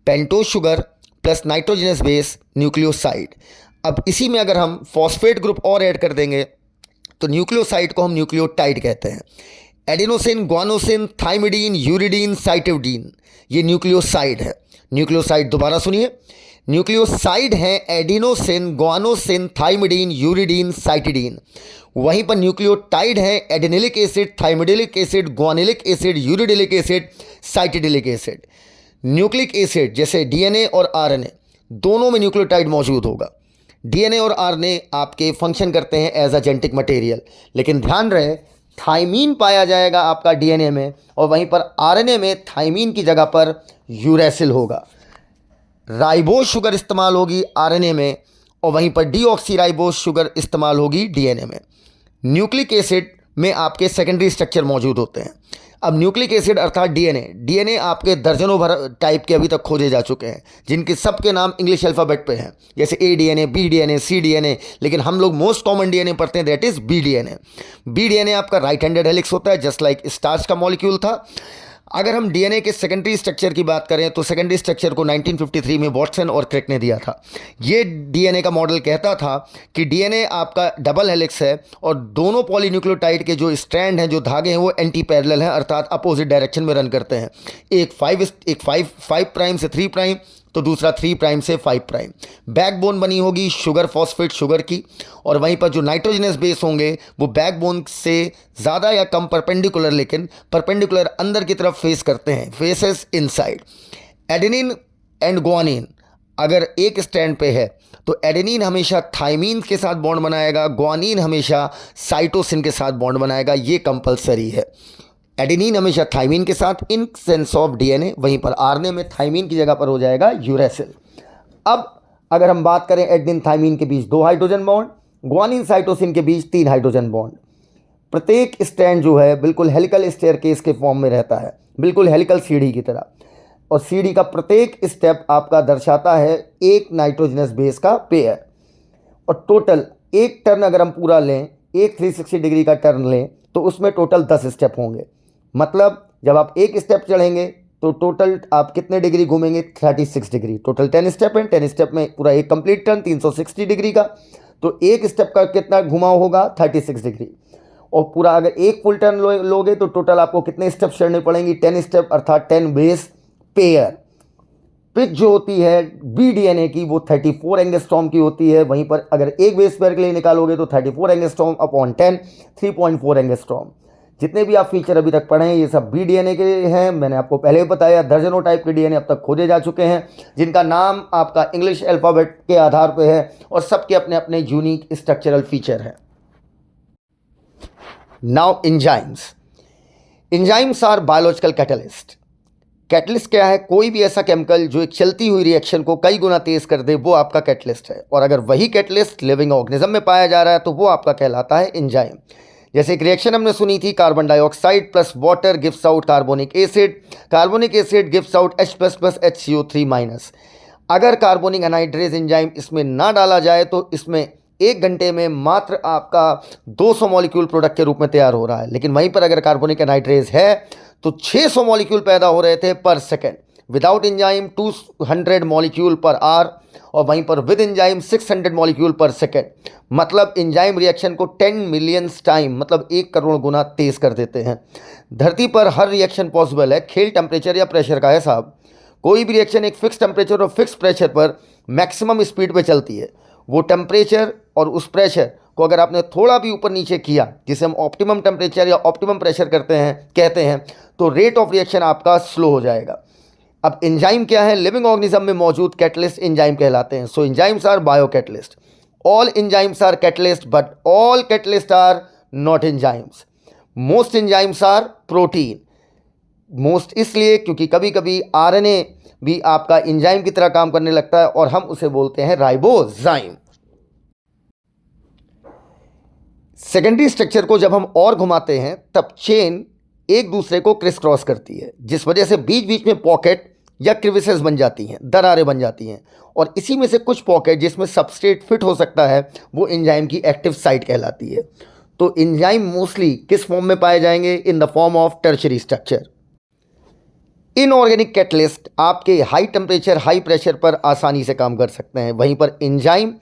S1: pentose sugar plus nitrogenous base, nucleoside. अब इसी में अगर हम फॉस्फेट ग्रुप और ऐड कर देंगे तो न्यूक्लियोसाइड को हम न्यूक्लियोटाइड कहते हैं। Adenosine, guanosine, thymidine, uridine, cytidine, ये न्यूक्लियोसाइड है। न्यूक्लियोसाइड दोबारा सुनिए, न्यूक्लियोसाइड हैं adenosine, guanosine, thymidine, uridine, cytidine. वहीं पर न्यूक्लियोटाइड हैं adenylic acid, thymidylic acid, guanylic acid, uridylic acid, cytidylic acid. Nucleic acid जैसे डीएनए और आरएनए दोनों में न्यूक्लियोटाइड मौजूद होगा। डीएनए और आरएनए आपके फंक्शन करते हैं एज अ जेनेटिक मटेरियल, लेकिन ध्यान रहे थाइमीन पाया जाएगा आपका डीएनए में और वहीं पर आरएनए में थाइमीन की जगह पर यूरेसिल होगा। राइबोज शुगर इस्तेमाल होगी आरएनए में और वहीं पर डीऑक्सीराइबोज शुगर इस्तेमाल होगी डीएनए में। न्यूक्लिक एसिड में आपके सेकेंडरी स्ट्रक्चर मौजूद होते हैं। अब न्यूक्लिक एसिड अर्थात डीएनए आपके दर्जनों भर टाइप के अभी तक खोजे जा चुके हैं, जिनके सबके नाम इंग्लिश अल्फ़ाबेट पे हैं, जैसे A DNA, B DNA, C DNA, लेकिन हम लोग मोस्ट कॉमन डीएनए पढ़ते हैं, that is B DNA. B DNA आपका राइट हैंडेड हेलिक्स होता है, जस्ट लाइक स्टार्च का मॉलिक्यूल था। अगर हम डीएनए के सेकेंडरी स्ट्रक्चर की बात करें तो सेकेंडरी स्ट्रक्चर को 1953 में वॉटसन और क्रिक ने दिया था। ये डीएनए का मॉडल कहता था कि डीएनए आपका डबल हेलिक्स है और दोनों पॉलीन्यूक्लियोटाइड के जो स्ट्रैंड हैं, जो धागे हैं, वो एंटी पैरेलल हैं, अर्थात अपोजिट डायरेक्शन में रन करते हैं। एक 5 प्राइम से 3 प्राइम, तो दूसरा 3 प्राइम से 5 प्राइम। बैकबोन बनी होगी शुगर फॉस्फेट शुगर की, और वहीं पर जो नाइट्रोजनस बेस होंगे वो बैकबोन से ज़्यादा या कम परपेंडिकुलर, लेकिन परपेंडिकुलर अंदर की तरफ फेस करते हैं, faces inside. Adenine and guanine अगर एक स्टैंड पे है तो एडेनिन हमेशा थाइमीन के साथ बॉन्ड बनाएगा, ग्वानिन हमेशा साइटोसिन के साथ बॉन्ड बनाएगा, ये कंपलसरी है। एडेनिन हमेशा थाइमीन के साथ इन सेंस ऑफ डीएनए, वहीं पर आरएनए में थाइमीन की जगह पर हो जाएगा यूरेसिल। अब अगर हम बात करें एडेनिन थाइमीन के बीच 2 हाइड्रोजन बॉन्ड, ग्वानिन साइटोसिन के बीच 3 हाइड्रोजन बॉन्ड। प्रत्येक स्ट्रैंड जो है बिल्कुल हेलिकल स्टेयरकेस के फॉर्म में रहता है, बिल्कुल हेलिकल सीढ़ी की तरह, और सीढ़ी का प्रत्येक स्टेप आपका दर्शाता है एक नाइट्रोजनस बेस का पेयर। और टोटल एक टर्न अगर हम पूरा लें, एक 360 डिग्री का टर्न लें, तो उसमें टोटल 10 स्टेप होंगे। मतलब जब आप एक स्टेप चढ़ेंगे तो टोटल आप कितने डिग्री घूमेंगे? 36 डिग्री। टोटल 10 स्टेप है, 10 स्टेप में पूरा एक कंप्लीट टर्न 360 डिग्री का, तो एक स्टेप का कितना घुमाव होगा? 36 डिग्री। और पूरा अगर एक फुल टर्न लोगे तो टोटल आपको कितने स्टेप चढ़ने पड़ेंगी? 10 स्टेप, अर्थात 10 बेस पेयर। पिच जो होती है बी डीएनए की वो 34 एंगस्ट्रॉम की होती है, वहीं पर अगर एक बेस पेयर के लिए निकालोगे तो 34 एंगस्ट्रॉम अपॉन 10 3.4 एंगस्ट्रॉम। जितने भी आप फीचर अभी तक पढ़े हैं ये सब बी डीएनए के हैं। मैंने आपको पहले ही बताया दर्जनों टाइप के डीएनए अब तक खोजे जा चुके हैं, जिनका नाम आपका इंग्लिश अल्फ़ाबेट के आधार पर है, और सबके अपने अपने यूनिक स्ट्रक्चरल फीचर हैं। Now enzymes. Enzymes are biological catalyst. Catalyst क्या है? कोई भी ऐसा केमिकल जो एक चलती हुई रिएक्शन को कई गुना तेज कर दे, वो आपका कैटलिस्ट है। और अगर वही कैटलिस्ट लिविंग ऑर्गेनिज्म में पाया जा रहा है तो वो आपका कहलाता है एंजाइम। जैसे एक रिएक्शन हमने सुनी थी, carbon dioxide plus water gives out carbonic acid, carbonic acid gives out H++ HCO3-। अगर कार्बोनिक एनहाइड्रेज एंजाइम इसमें ना डाला जाए तो इसमें 1 घंटे में मात्र आपका 200 मॉलिक्यूल प्रोडक्ट के रूप में तैयार हो रहा है, लेकिन वहीं पर अगर कार्बोनिक एनहाइड्रेज है तो 600 मॉलिक्यूल पैदा हो रहे थे पर second. Without enzyme 200 molecule per hour, और वहीं पर विद एंजाइम 600 मॉलिक्यूल पर सेकेंड। मतलब एंजाइम रिएक्शन को 10 मिलियंस टाइम, मतलब 1 करोड़ गुना तेज कर देते हैं। धरती पर हर रिएक्शन पॉसिबल है, खेल टेम्परेचर या प्रेशर का है साहब। कोई भी रिएक्शन एक फिक्स टेम्परेचर और फिक्स प्रेशर पर मैक्सिमम स्पीड पे चलती है। वो टेम्परेचर और उस प्रेशर को अगर आपने थोड़ा भी ऊपर नीचे किया, जिसे हम ऑप्टिमम टेम्परेचर या ऑप्टिमम प्रेशर कहते हैं, तो रेट ऑफ रिएक्शन आपका स्लो हो जाएगा। अब एंजाइम क्या है? लिविंग ऑर्गेनिज्म में मौजूद कैटलिस्ट एंजाइम कहलाते हैं। So enzymes are bio catalyst. All enzymes are catalyst but all catalyst are not enzymes. Most enzymes are protein. Most इसलिए क्योंकि कभी कभी आरएनए भी आपका एंजाइम की तरह काम करने लगता है और हम उसे बोलते हैं राइबोजाइम। सेकेंडरी स्ट्रक्चर को जब हम और घुमाते हैं तब चेन एक दूसरे को क्रिस क्रॉस करती है, जिस वजह से बीच बीच में पॉकेट या क्रिविसेस बन जाती हैं, दरारें बन जाती हैं, और इसी में से कुछ पॉकेट जिसमें सबस्ट्रेट फिट हो सकता है वो एंजाइम की एक्टिव साइट कहलाती है। तो एंजाइम मोस्टली किस फॉर्म में पाए जाएंगे? In the form of tertiary structure. Inorganic catalyst आपके हाई टेम्परेचर हाई प्रेशर पर आसानी से काम कर सकते हैं, वहीं पर एंजाइम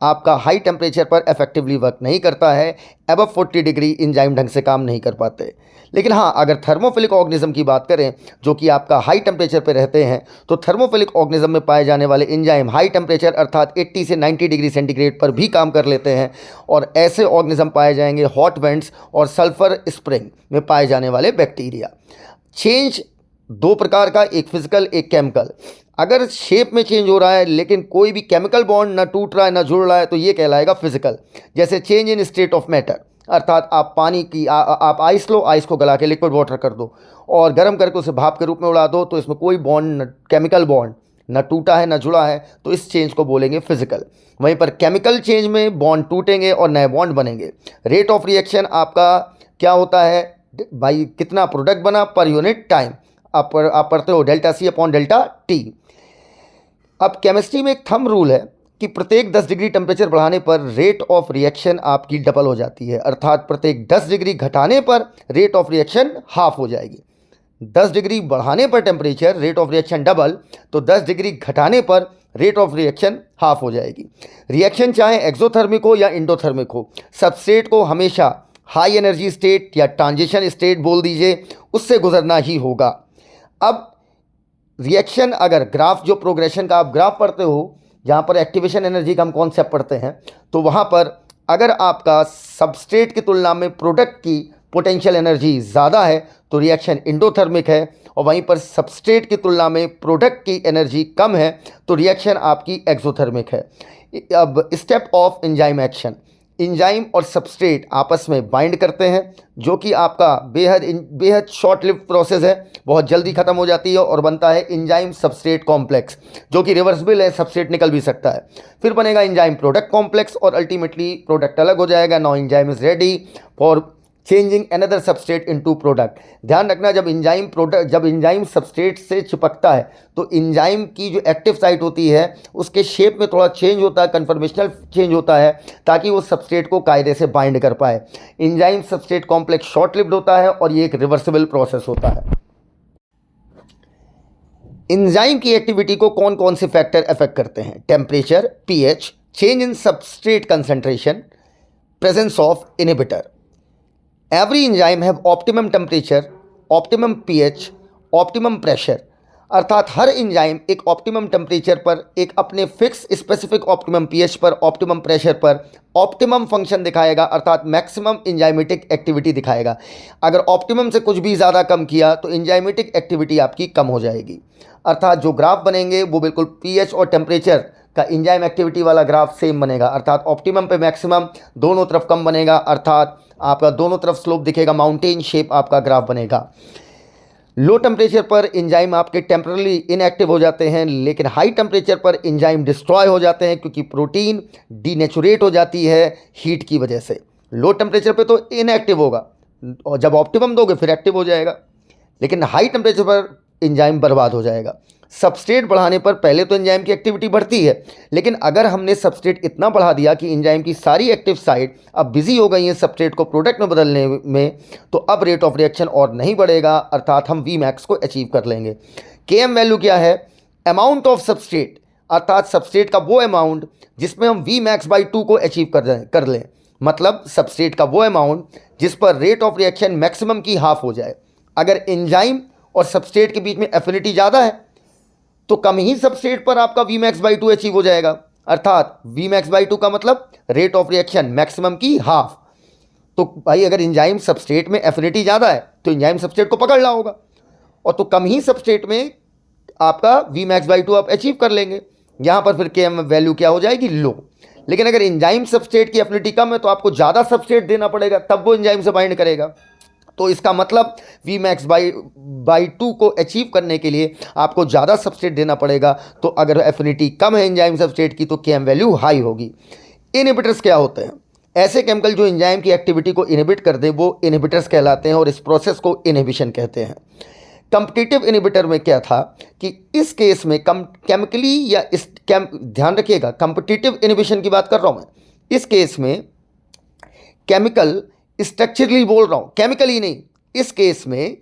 S1: आपका हाई टेम्परेचर पर इफेक्टिवली वर्क नहीं करता है। अबव 40 डिग्री एंजाइम ढंग से काम नहीं कर पाते। लेकिन हाँ, अगर थर्मोफिलिक ऑर्गेनिज्म की बात करें जो कि आपका हाई टेम्परेचर पर रहते हैं, तो थर्मोफिलिक ऑर्गेनिज्म में पाए जाने वाले एंजाइम हाई टेम्परेचर अर्थात 80 से 90 डिग्री सेंटीग्रेड पर भी काम कर लेते हैं। और ऐसे ऑर्गेनिज्म पाए जाएंगे हॉट वेंट्स और सल्फर स्प्रिंग में पाए जाने वाले बैक्टीरिया। चेंज 2 प्रकार का, एक फिजिकल एक केमिकल। अगर शेप में चेंज हो रहा है लेकिन कोई भी केमिकल बॉन्ड ना टूट रहा है ना जुड़ रहा है तो ये कहलाएगा फिजिकल। जैसे change in state of matter, अर्थात आप पानी की आप आइस लो, आइस को गला के लिक्विड वाटर कर दो और गर्म करके उसे भाप के रूप में उड़ा दो, तो इसमें कोई बॉन्ड केमिकल बॉन्ड ना टूटा है ना जुड़ा है, तो इस चेंज को बोलेंगे फिजिकल। वहीं पर केमिकल चेंज में बॉन्ड टूटेंगे और नए बॉन्ड बनेंगे। रेट ऑफ रिएक्शन आपका क्या होता है? भाई कितना प्रोडक्ट बना पर यूनिट टाइम, आप पढ़ते हो delta C upon delta T. अब केमिस्ट्री में एक थंब रूल है कि प्रत्येक 10 डिग्री टेम्परेचर बढ़ाने पर रेट ऑफ रिएक्शन आपकी डबल हो जाती है, अर्थात प्रत्येक 10 डिग्री घटाने पर रेट ऑफ रिएक्शन हाफ हो जाएगी। 10 डिग्री बढ़ाने पर temperature rate of reaction double, तो 10 डिग्री घटाने पर रेट ऑफ रिएक्शन हाफ हो जाएगी। रिएक्शन चाहे एक्सोथर्मिक हो या इंडोथर्मिक हो, सबस्ट्रेट को हमेशा हाई एनर्जी स्टेट या ट्रांजिशन स्टेट बोल दीजिए, उससे गुजरना ही होगा। अब रिएक्शन अगर ग्राफ, जो प्रोग्रेशन का आप ग्राफ पढ़ते हो, जहाँ पर एक्टिवेशन एनर्जी का हम कॉन्सेप्ट पढ़ते हैं, तो वहाँ पर अगर आपका सबस्ट्रेट की तुलना में प्रोडक्ट की पोटेंशियल एनर्जी ज़्यादा है तो रिएक्शन इंडोथर्मिक है, और वहीं पर सबस्ट्रेट की तुलना में प्रोडक्ट की एनर्जी कम है तो रिएक्शन आपकी एक्सोथर्मिक है। अब step of enzyme action, enzyme और सबस्ट्रेट आपस में बाइंड करते हैं, जो कि आपका बेहद शॉर्ट लिव्ड प्रोसेस है, बहुत जल्दी ख़त्म हो जाती है और बनता है एंजाइम सबस्ट्रेट कॉम्प्लेक्स, जो कि रिवर्सिबल है, सबस्ट्रेट निकल भी सकता है। फिर बनेगा एंजाइम प्रोडक्ट कॉम्प्लेक्स और अल्टीमेटली प्रोडक्ट अलग हो जाएगा। Now enzyme is ready for changing another substrate into product. ध्यान रखना, जब एंजाइम सबस्ट्रेट से चिपकता है तो एंजाइम की जो एक्टिव साइट होती है उसके शेप में थोड़ा चेंज होता है, कन्फर्मेशनल चेंज होता है, ताकि वो सबस्ट्रेट को कायदे से बाइंड कर पाए। Enzyme substrate complex short lived होता है और ये एक रिवर्सिबल प्रोसेस होता है। एंजाइम की एक्टिविटी को कौन कौन से फैक्टर अफेक्ट करते हैं? Temperature, pH, change in substrate concentration, presence of inhibitor. Every enzyme have optimum temperature, optimum pH, optimum pressure। अर्थात हर एंजाइम एक ऑप्टिमम टेम्परेचर पर, एक अपने फिक्स स्पेसिफिक ऑप्टिमम पीएच पर, ऑप्टिमम प्रेशर पर ऑप्टिमम फंक्शन दिखाएगा, अर्थात मैक्सिमम एंजाइमेटिक एक्टिविटी दिखाएगा। अगर ऑप्टिमम से कुछ भी ज़्यादा कम किया तो एंजाइमेटिक एक्टिविटी आपकी कम हो जाएगी। अर्थात जो ग्राफ बनेंगे वो बिल्कुल पीएच और टेम्परेचर का एंजाइम एक्टिविटी वाला ग्राफ सेम बनेगा, अर्थात ऑप्टिमम पे मैक्सिमम दोनों तरफ कम बनेगा, अर्थात आपका दोनों तरफ स्लोप दिखेगा, माउंटेन शेप आपका ग्राफ बनेगा। लो टेम्परेचर पर एंजाइम आपके टेम्परली इनएक्टिव हो जाते हैं, लेकिन हाई टेम्परेचर पर एंजाइम डिस्ट्रॉय हो जाते हैं, क्योंकि प्रोटीन डीनेचुरेट हो जाती है हीट की वजह से। लो टेम्परेचर पे तो इनएक्टिव होगा और जब ऑप्टिमम दोगे फिर एक्टिव हो जाएगा, लेकिन हाई टेम्परेचर पर एंजाइम बर्बाद हो जाएगा। सबस्ट्रेट बढ़ाने पर पहले तो एंजाइम की एक्टिविटी बढ़ती है, लेकिन अगर हमने सबस्ट्रेट इतना बढ़ा दिया कि एंजाइम की सारी एक्टिव साइट अब बिजी हो गई हैं सबस्ट्रेट को प्रोडक्ट में बदलने में, तो अब रेट ऑफ रिएक्शन और नहीं बढ़ेगा, अर्थात हम Vmax को अचीव कर लेंगे। Km वैल्यू क्या है? अमाउंट ऑफ सबस्ट्रेट, अर्थात सबस्ट्रेट का वो अमाउंट जिसमें हम Vmax/2 को अचीव कर लें, मतलब सबस्ट्रेट का वो अमाउंट जिस पर रेट ऑफ रिएक्शन मैक्सिमम की हाफ हो जाए। अगर एंजाइम और सबस्ट्रेट के बीच में एफिनिटी ज़्यादा है तो कम ही सबस्ट्रेट पर आपका Vmax/2 अचीव हो जाएगा, अर्थात Vmax/2 का मतलब रेट ऑफ रिएक्शन मैक्सिमम की हाफ। तो भाई अगर एंजाइम सबस्ट्रेट में एफिनिटी ज़्यादा है तो एंजाइम सबस्ट्रेट को पकड़ रहा होगा, और तो कम ही सबस्ट्रेट में आपका Vmax/2 आप अचीव कर लेंगे। यहाँ पर फिर Km वैल्यू क्या हो जाएगी? लो। लेकिन अगर एंजाइम सबस्ट्रेट की एफिनिटी कम है तो आपको ज़्यादा सबस्ट्रेट देना पड़ेगा, तब वो एंजाइम से बाइंड करेगा। तो इसका मतलब Vmax/2 को अचीव करने के लिए आपको ज़्यादा सबस्ट्रेट देना पड़ेगा। तो अगर एफिनिटी कम है एंजाइम सबस्ट्रेट की तो Km वैल्यू हाई होगी। इनहिबिटर्स क्या होते हैं? ऐसे केमिकल जो एंजाइम की एक्टिविटी को इनहिबिट कर दें वो इनहिबिटर्स कहलाते हैं, और इस प्रोसेस को इनहिबिशन कहते हैं। कम्पिटिटिव इनहिबिटर में क्या था कि इस केस में केमिकली या ध्यान रखिएगा, कम्पिटिटिव इनहिबिशन की बात कर रहा हूँ मैं। इस केस में केमिकल स्ट्रक्चरली बोल रहा हूँ, केमिकली नहीं। इस केस में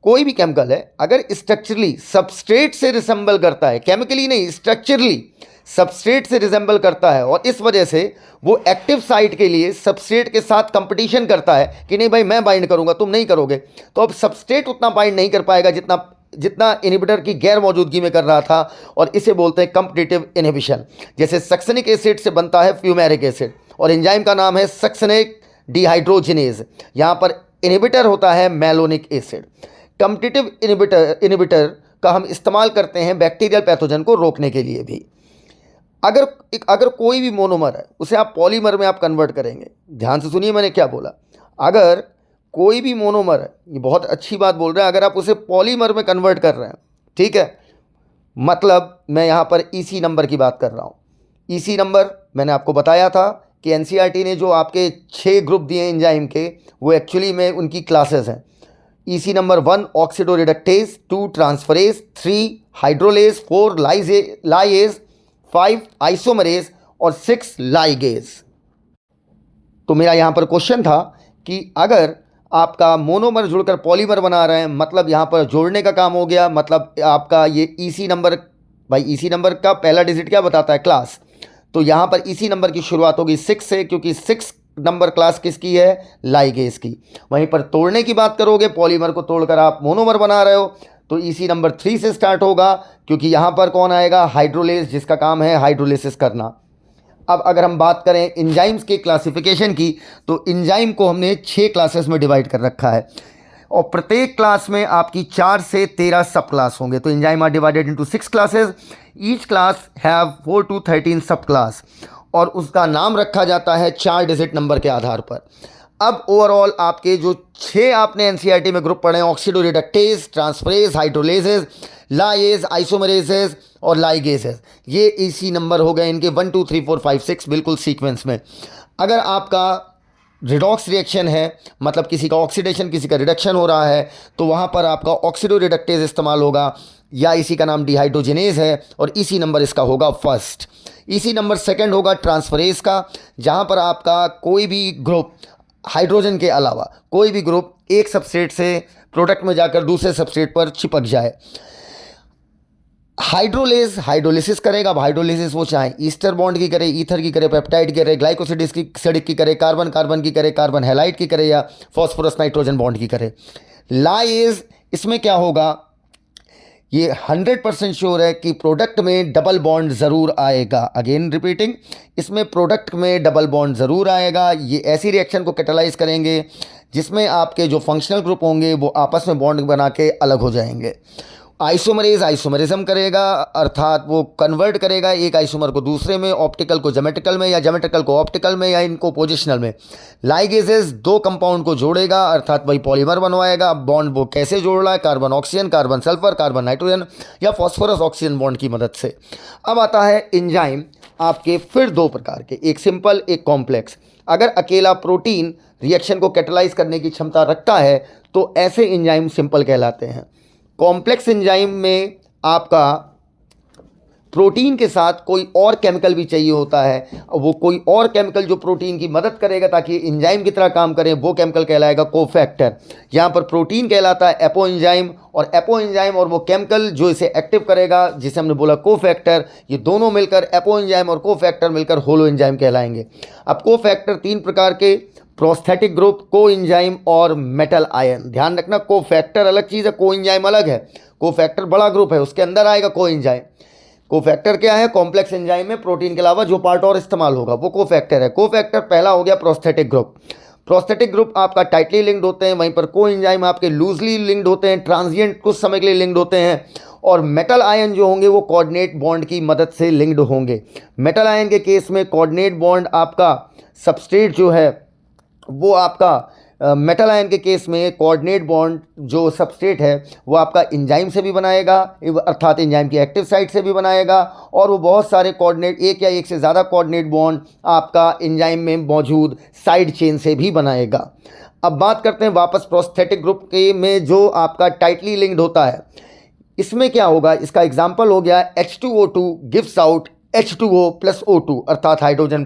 S1: कोई भी केमिकल है अगर स्ट्रक्चरली सबस्ट्रेट से रिसेंबल करता है, केमिकली नहीं स्ट्रक्चरली सबस्ट्रेट से रिसेंबल करता है, और इस वजह से वो एक्टिव साइट के लिए सबस्ट्रेट के साथ कंपटीशन करता है कि नहीं भाई मैं बाइंड करूंगा तुम नहीं करोगे, तो अब सबस्ट्रेट उतना बाइंड नहीं कर पाएगा जितना इनहिबिटर की गैर मौजूदगी में कर रहा था, और इसे बोलते हैं कम्पिटिटिव इनहिबिशन। जैसे सक्सेनिक एसिड से बनता है फ्यूमेरिक एसिड, और एंजाइम का नाम है सक्सेनिक डिहाइड्रोजिनेज। यहाँ पर इनहिबिटर होता है मैलोनिक एसिड। कम्पिटिटिव इनहिबिटर का हम इस्तेमाल करते हैं बैक्टीरियल पैथोजन को रोकने के लिए भी। अगर कोई भी मोनोमर है उसे आप पॉलीमर में आप कन्वर्ट करेंगे। ध्यान से सुनिए मैंने क्या बोला, अगर कोई भी मोनोमर है, ये बहुत अच्छी बात बोल रहे हैं, अगर आप उसे पॉलीमर में कन्वर्ट कर रहे हैं, ठीक है, मतलब मैं यहाँ पर EC नंबर की बात कर रहा हूँ। EC नंबर मैंने आपको बताया था कि एनसीईआरटी ने जो आपके 6 ग्रुप दिए हैं एंजाइम के, वो एक्चुअली में उनकी क्लासेस हैं। EC number 1 ऑक्सीडोरिडक्टेज, 2 transferase, 3 hydrolase, 4 lyase, 5 isomerase और 6 लाइगेज। तो मेरा यहाँ पर क्वेश्चन था कि अगर आपका मोनोमर जुड़कर पॉलीमर बना रहे हैं, मतलब यहाँ पर जोड़ने का काम हो गया, मतलब आपका ये ईसी नंबर, भाई ईसी नंबर का पहला डिजिट क्या बताता है? क्लास। तो यहाँ पर ईसी नंबर की शुरुआत होगी 6 से, क्योंकि 6 नंबर क्लास किसकी है? लाइगेज की। वहीं पर तोड़ने की बात करोगे, पॉलीमर को तोड़कर आप मोनोमर बना रहे हो, तो ईसी नंबर 3 से स्टार्ट होगा, क्योंकि यहाँ पर कौन आएगा? हाइड्रोलेज, जिसका काम है हाइड्रोलिसिस करना। अब अगर हम बात करें एंजाइम्स के क्लासिफिकेशन की, तो एंजाइम को हमने 6 क्लासेस में डिवाइड कर रखा है और प्रत्येक क्लास में आपकी 4 से 13 सब क्लास होंगे। तो enzyme are divided into 6 classes, each class have 4 to 13 सब क्लास, और उसका नाम रखा जाता है 4 डिजिट नंबर के आधार पर। अब ओवरऑल आपके जो 6 आपने एनसीईआरटी में ग्रुप पढ़े हैं, ऑक्सीडोरिडक्टेज, ट्रांसफरेज, हाइड्रोलेजेज, लाइएज, आइसोमरेजेज और लाइगेजेज, ये इसी नंबर हो गए इनके 1 2 3 4 5 6 बिल्कुल सीक्वेंस में। अगर आपका रिडॉक्स रिएक्शन है, मतलब किसी का ऑक्सीडेशन किसी का रिडक्शन हो रहा है, तो वहाँ पर आपका ऑक्सीडोरिडक्टेज इस्तेमाल होगा, या इसी का नाम डिहाइड्रोजिनेज है और इसी नंबर इसका होगा फर्स्ट। इसी नंबर सेकंड होगा ट्रांसफरेज का, जहाँ पर आपका कोई भी ग्रुप हाइड्रोजन के अलावा कोई भी ग्रुप एक सबस्ट्रेट से प्रोडक्ट में जाकर दूसरे सबस्ट्रेट पर चिपक जाए। हाइड्रोलेज हाइड्रोलिसिस करेगा। अब हाइड्रोलिसिस वो चाहे ईस्टर बॉन्ड की करे, ईथर की करे, पेप्टाइड की करे, ग्लाइकोसिडिक की करे, कार्बन कार्बन की करे, कार्बन हैलाइड की करे, या फॉस्फोरस नाइट्रोजन बॉन्ड की करे। लाइएज, इसमें क्या होगा? ये 100% श्योर है कि प्रोडक्ट में डबल बॉन्ड ज़रूर आएगा। अगेन रिपीटिंग, इसमें प्रोडक्ट में डबल बॉन्ड ज़रूर आएगा। ये ऐसी रिएक्शन को कैटालाइज करेंगे जिसमें आपके जो फंक्शनल ग्रुप होंगे वो आपस में बॉन्ड बना के अलग हो जाएंगे। आइसोमरेज आइसोमरिज्म करेगा, अर्थात वो कन्वर्ट करेगा एक आइसोमर को दूसरे में, ऑप्टिकल को ज्योमेट्रिकल में, या ज्योमेट्रिकल को ऑप्टिकल में, या इनको पोजिशनल में। लाइगेजेस 2 कंपाउंड को जोड़ेगा, अर्थात वही पॉलीमर बनवाएगा। बॉन्ड वो कैसे जोड़ रहा है? Carbon oxygen, carbon sulphur, carbon nitrogen, या फॉस्फोरस ऑक्सीजन बॉन्ड की मदद से। अब आता है एंजाइम आपके फिर 2 प्रकार के, एक सिंपल एक कॉम्प्लेक्स। अगर अकेला प्रोटीन रिएक्शन को कैटलाइज करने की क्षमता रखता है तो ऐसे एंजाइम सिंपल कहलाते हैं। कॉम्प्लेक्स एंजाइम में आपका प्रोटीन के साथ कोई और केमिकल भी चाहिए होता है, वो कोई और केमिकल जो प्रोटीन की मदद करेगा ताकि एंजाइम की तरह काम करें, वो केमिकल कहलाएगा कोफैक्टर। यहाँ पर प्रोटीन कहलाता है एपो एंजाइम, और एपो एंजाइम और वो केमिकल जो इसे एक्टिव करेगा, जिसे हमने बोला कोफैक्टर, ये दोनों मिलकर एपो एंजाइम और कोफैक्टर मिलकर होलो एंजाइम कहलाएंगे। अब कोफैक्टर 3 प्रकार के, प्रोस्थेटिक ग्रुप, को एंजाइम और मेटल आयन। ध्यान रखना, कोफैक्टर अलग चीज़ है, को एंजाइम अलग है। कोफैक्टर बड़ा ग्रुप है, उसके अंदर आएगा को एंजाइम। कोफैक्टर क्या है? कॉम्प्लेक्स एंजाइम में प्रोटीन के अलावा जो पार्ट और इस्तेमाल होगा वो कोफैक्टर है। कोफैक्टर पहला हो गया प्रोस्थेटिक ग्रुप। प्रोस्थेटिक ग्रुप आपका टाइटली लिंक्ड होते हैं, वहीं पर को एंजाइम आपके लूजली लिंक्ड होते हैं, ट्रांजिएंट कुछ समय के लिए लिंक्ड होते हैं, और मेटल आयन जो होंगे वो कोऑर्डिनेट बॉन्ड की मदद से लिंक्ड होंगे। मेटल आयन के केस में कोऑर्डिनेट बॉन्ड आपका सबस्ट्रेट जो है वो आपका मेटल आयन के केस में कोऑर्डिनेट बॉन्ड जो सबस्ट्रेट है वो आपका एंजाइम से भी बनाएगा, अर्थात एंजाइम की एक्टिव साइट से भी बनाएगा, और वो बहुत सारे कोऑर्डिनेट, एक या एक से ज़्यादा कोऑर्डिनेट बॉन्ड आपका एंजाइम में मौजूद साइड चेन से भी बनाएगा। अब बात करते हैं वापस प्रोस्थेटिक ग्रुप के में जो आपका टाइटली लिंक्ड होता है। इसमें क्या होगा? इसका एग्जाम्पल हो गया H2O2 gives out H2O + O2, अर्थात हाइड्रोजन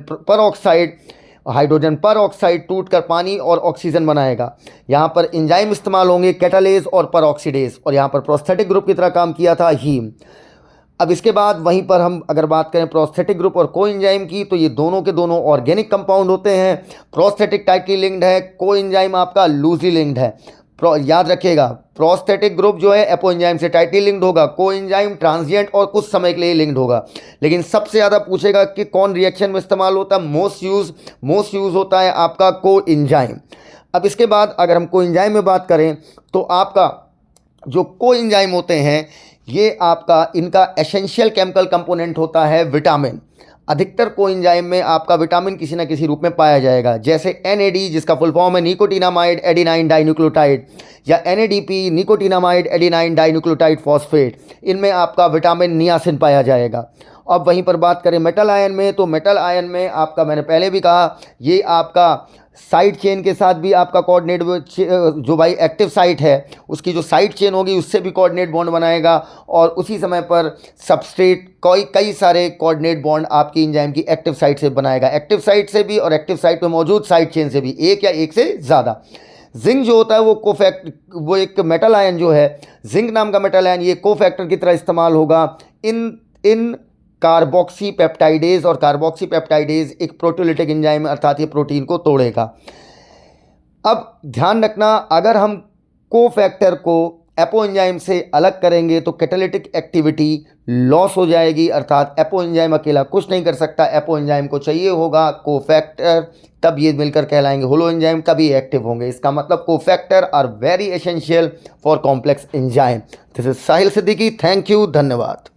S1: पर ऑक्साइड टूटकर पानी और ऑक्सीजन बनाएगा। यहाँ पर एंजाइम इस्तेमाल होंगे कैटालेज और पर ऑक्सीडेज, और यहाँ पर प्रोस्थेटिक ग्रुप की तरह काम किया था हीम। अब इसके बाद वहीं पर हम अगर बात करें प्रोस्थेटिक ग्रुप और को एंजाइम की, तो ये दोनों के दोनों ऑर्गेनिक कंपाउंड होते हैं। प्रोस्थेटिक टाइटली लिंक्ड है, को एंजाइम आपका लूजली लिंक्ड है। याद रखिएगा, प्रोस्थेटिक ग्रुप जो है एपो एंजाइम से टाइटली लिंक्ड होगा, को एंजाइम ट्रांजिएंट और कुछ समय के लिए लिंक्ड होगा। लेकिन सबसे ज़्यादा पूछेगा कि कौन रिएक्शन में इस्तेमाल होता है, मोस्ट यूज होता है आपका को एंजाइम। अब इसके बाद अगर हम को एंजाइम में बात करें तो आपका जो को एंजाइम होते हैं ये आपका इनका एसेंशियल केमिकल कंपोनेंट होता है विटामिन। अधिकतर को एंजाइम में आपका विटामिन किसी न किसी रूप में पाया जाएगा, जैसे NAD जिसका फुल फॉर्म है निकोटिनामाइड एडिनाइन डाइन्यूक्लियोटाइड, या NADP nicotinamide adenine dinucleotide phosphate, इनमें आपका विटामिन नियासिन पाया जाएगा। अब वहीं पर बात करें मेटल आयन में, तो मेटल आयन में आपका, मैंने पहले भी कहा, ये आपका साइड चेन के साथ भी आपका कोऑर्डिनेट, जो भाई एक्टिव साइट है उसकी जो साइड चेन होगी उससे भी कोऑर्डिनेट बॉन्ड बनाएगा, और उसी समय पर सबस्ट्रेट कई सारे कोऑर्डिनेट बॉन्ड आपकी एंजाइम की एक्टिव साइट से बनाएगा, एक्टिव साइट से भी और एक्टिव साइट में मौजूद साइड चेन से भी, एक या एक से ज़्यादा। जिंक जो होता है वो एक मेटल आयन जो है, जिंक नाम का मेटल आयन, ये कोफैक्टर की तरह इस्तेमाल होगा इन कार्बोक्सी पेप्टाइडेज, और कार्बोक्सी पेप्टाइडेज एक प्रोटियोलिटिक एंजाइम अर्थात ये प्रोटीन को तोड़ेगा। अब ध्यान रखना, अगर हम कोफैक्टर को एपो एंजाइम से अलग करेंगे तो कैटालिटिक एक्टिविटी लॉस हो जाएगी, अर्थात एपो एंजाइम अकेला कुछ नहीं कर सकता, एपो एंजाइम को चाहिए होगा कोफैक्टर, तब ये मिलकर कहलाएंगे होलो एंजाइम, तभी एक्टिव होंगे। इसका मतलब cofactor are very essential for complex enzyme. This is Sahil Siddiqui, thank you, धन्यवाद।